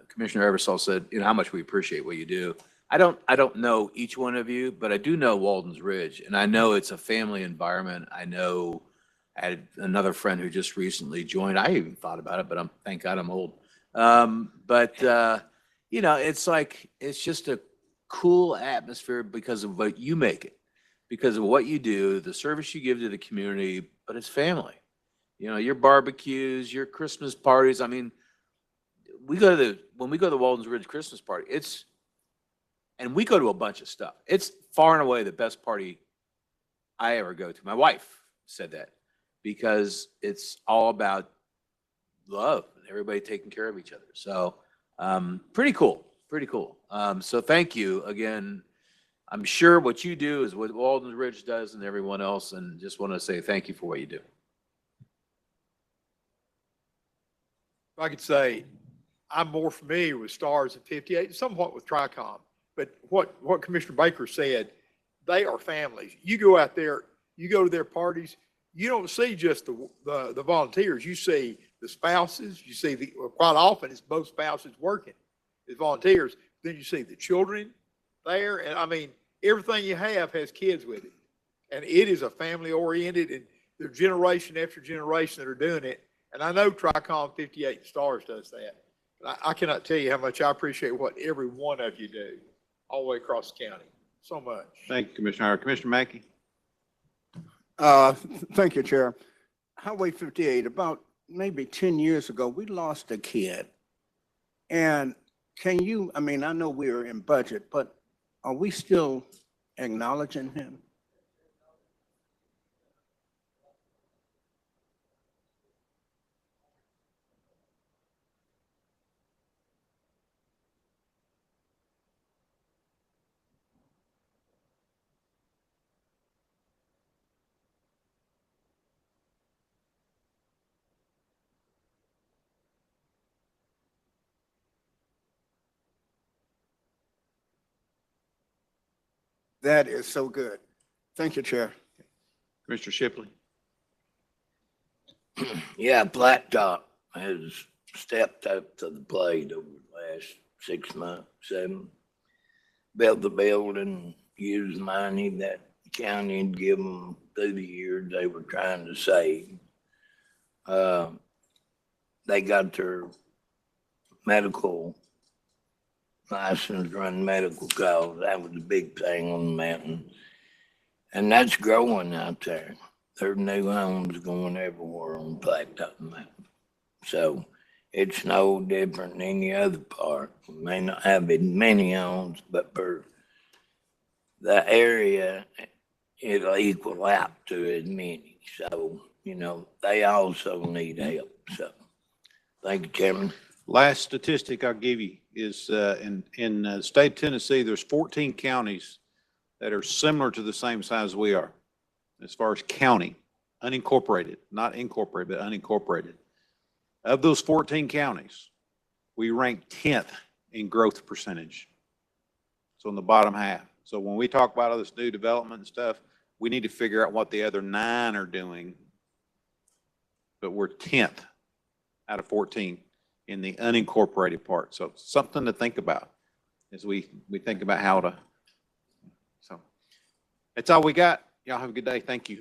Commissioner Eversole said, you know, how much we appreciate what you do. I don't know each one of you, but I do know Walden's Ridge, and I know it's a family environment. I know I had another friend who just recently joined. I even thought about it, but thank God I'm old. You know, it's like, it's just a cool atmosphere because of what you make it, because of what you do, the service you give to the community, but it's family. You know, your barbecues, your Christmas parties. I mean, when we go to the Walden's Ridge Christmas party, and we go to a bunch of stuff. It's far and away the best party I ever go to. My wife said that, because it's all about love and everybody taking care of each other. So pretty cool, pretty cool. So thank you again. I'm sure what you do is what Walden's Ridge does and everyone else, and just want to say thank you for what you do. If I could say, I'm more familiar with STARS and 58, somewhat with TRICOM. But what Commissioner Baker said, they are families. You go out there, you go to their parties, you don't see just the volunteers. You see the spouses. You see quite often it's both spouses working as volunteers. Then you see the children there, and I mean everything you have has kids with it, and it is a family oriented, and there's generation after generation that are doing it. And I know TRICOM 58 STARS does that. And I cannot tell you how much I appreciate what every one of you do all the way across the county. So much. Thank you, Commissioner Howard. Commissioner Mackey? Thank you, Chair. Highway 58, about maybe 10 years ago, we lost a kid. And can you, I mean, I know we are in budget, but are we still acknowledging him? That is so good. Thank you, Chair. Commissioner Shipley? Yeah, Blacktop has stepped up to the plate over the last 6 months, 7. Built the building, used money that the county had given them through the years they were trying to save. They got their medical license, run medical calls. That was a big thing on the mountain. And that's growing out there. There are new homes going everywhere on Blacktop Mountain. So it's no different than any other park. We may not have as many homes, but for the area, it'll equal out to as many. So, you know, they also need help. So, thank you, Chairman. Last statistic I'll give you is in the state of Tennessee, there's 14 counties that are similar to the same size we are, as far as county, unincorporated, not incorporated, but unincorporated. Of those 14 counties, we rank 10th in growth percentage. So in the bottom half. So when we talk about all this new development and stuff, we need to figure out what the other 9 are doing. But we're 10th out of 14 in the unincorporated part. So something to think about as we think about how to. So that's all we got. Y'all have a good day. Thank you.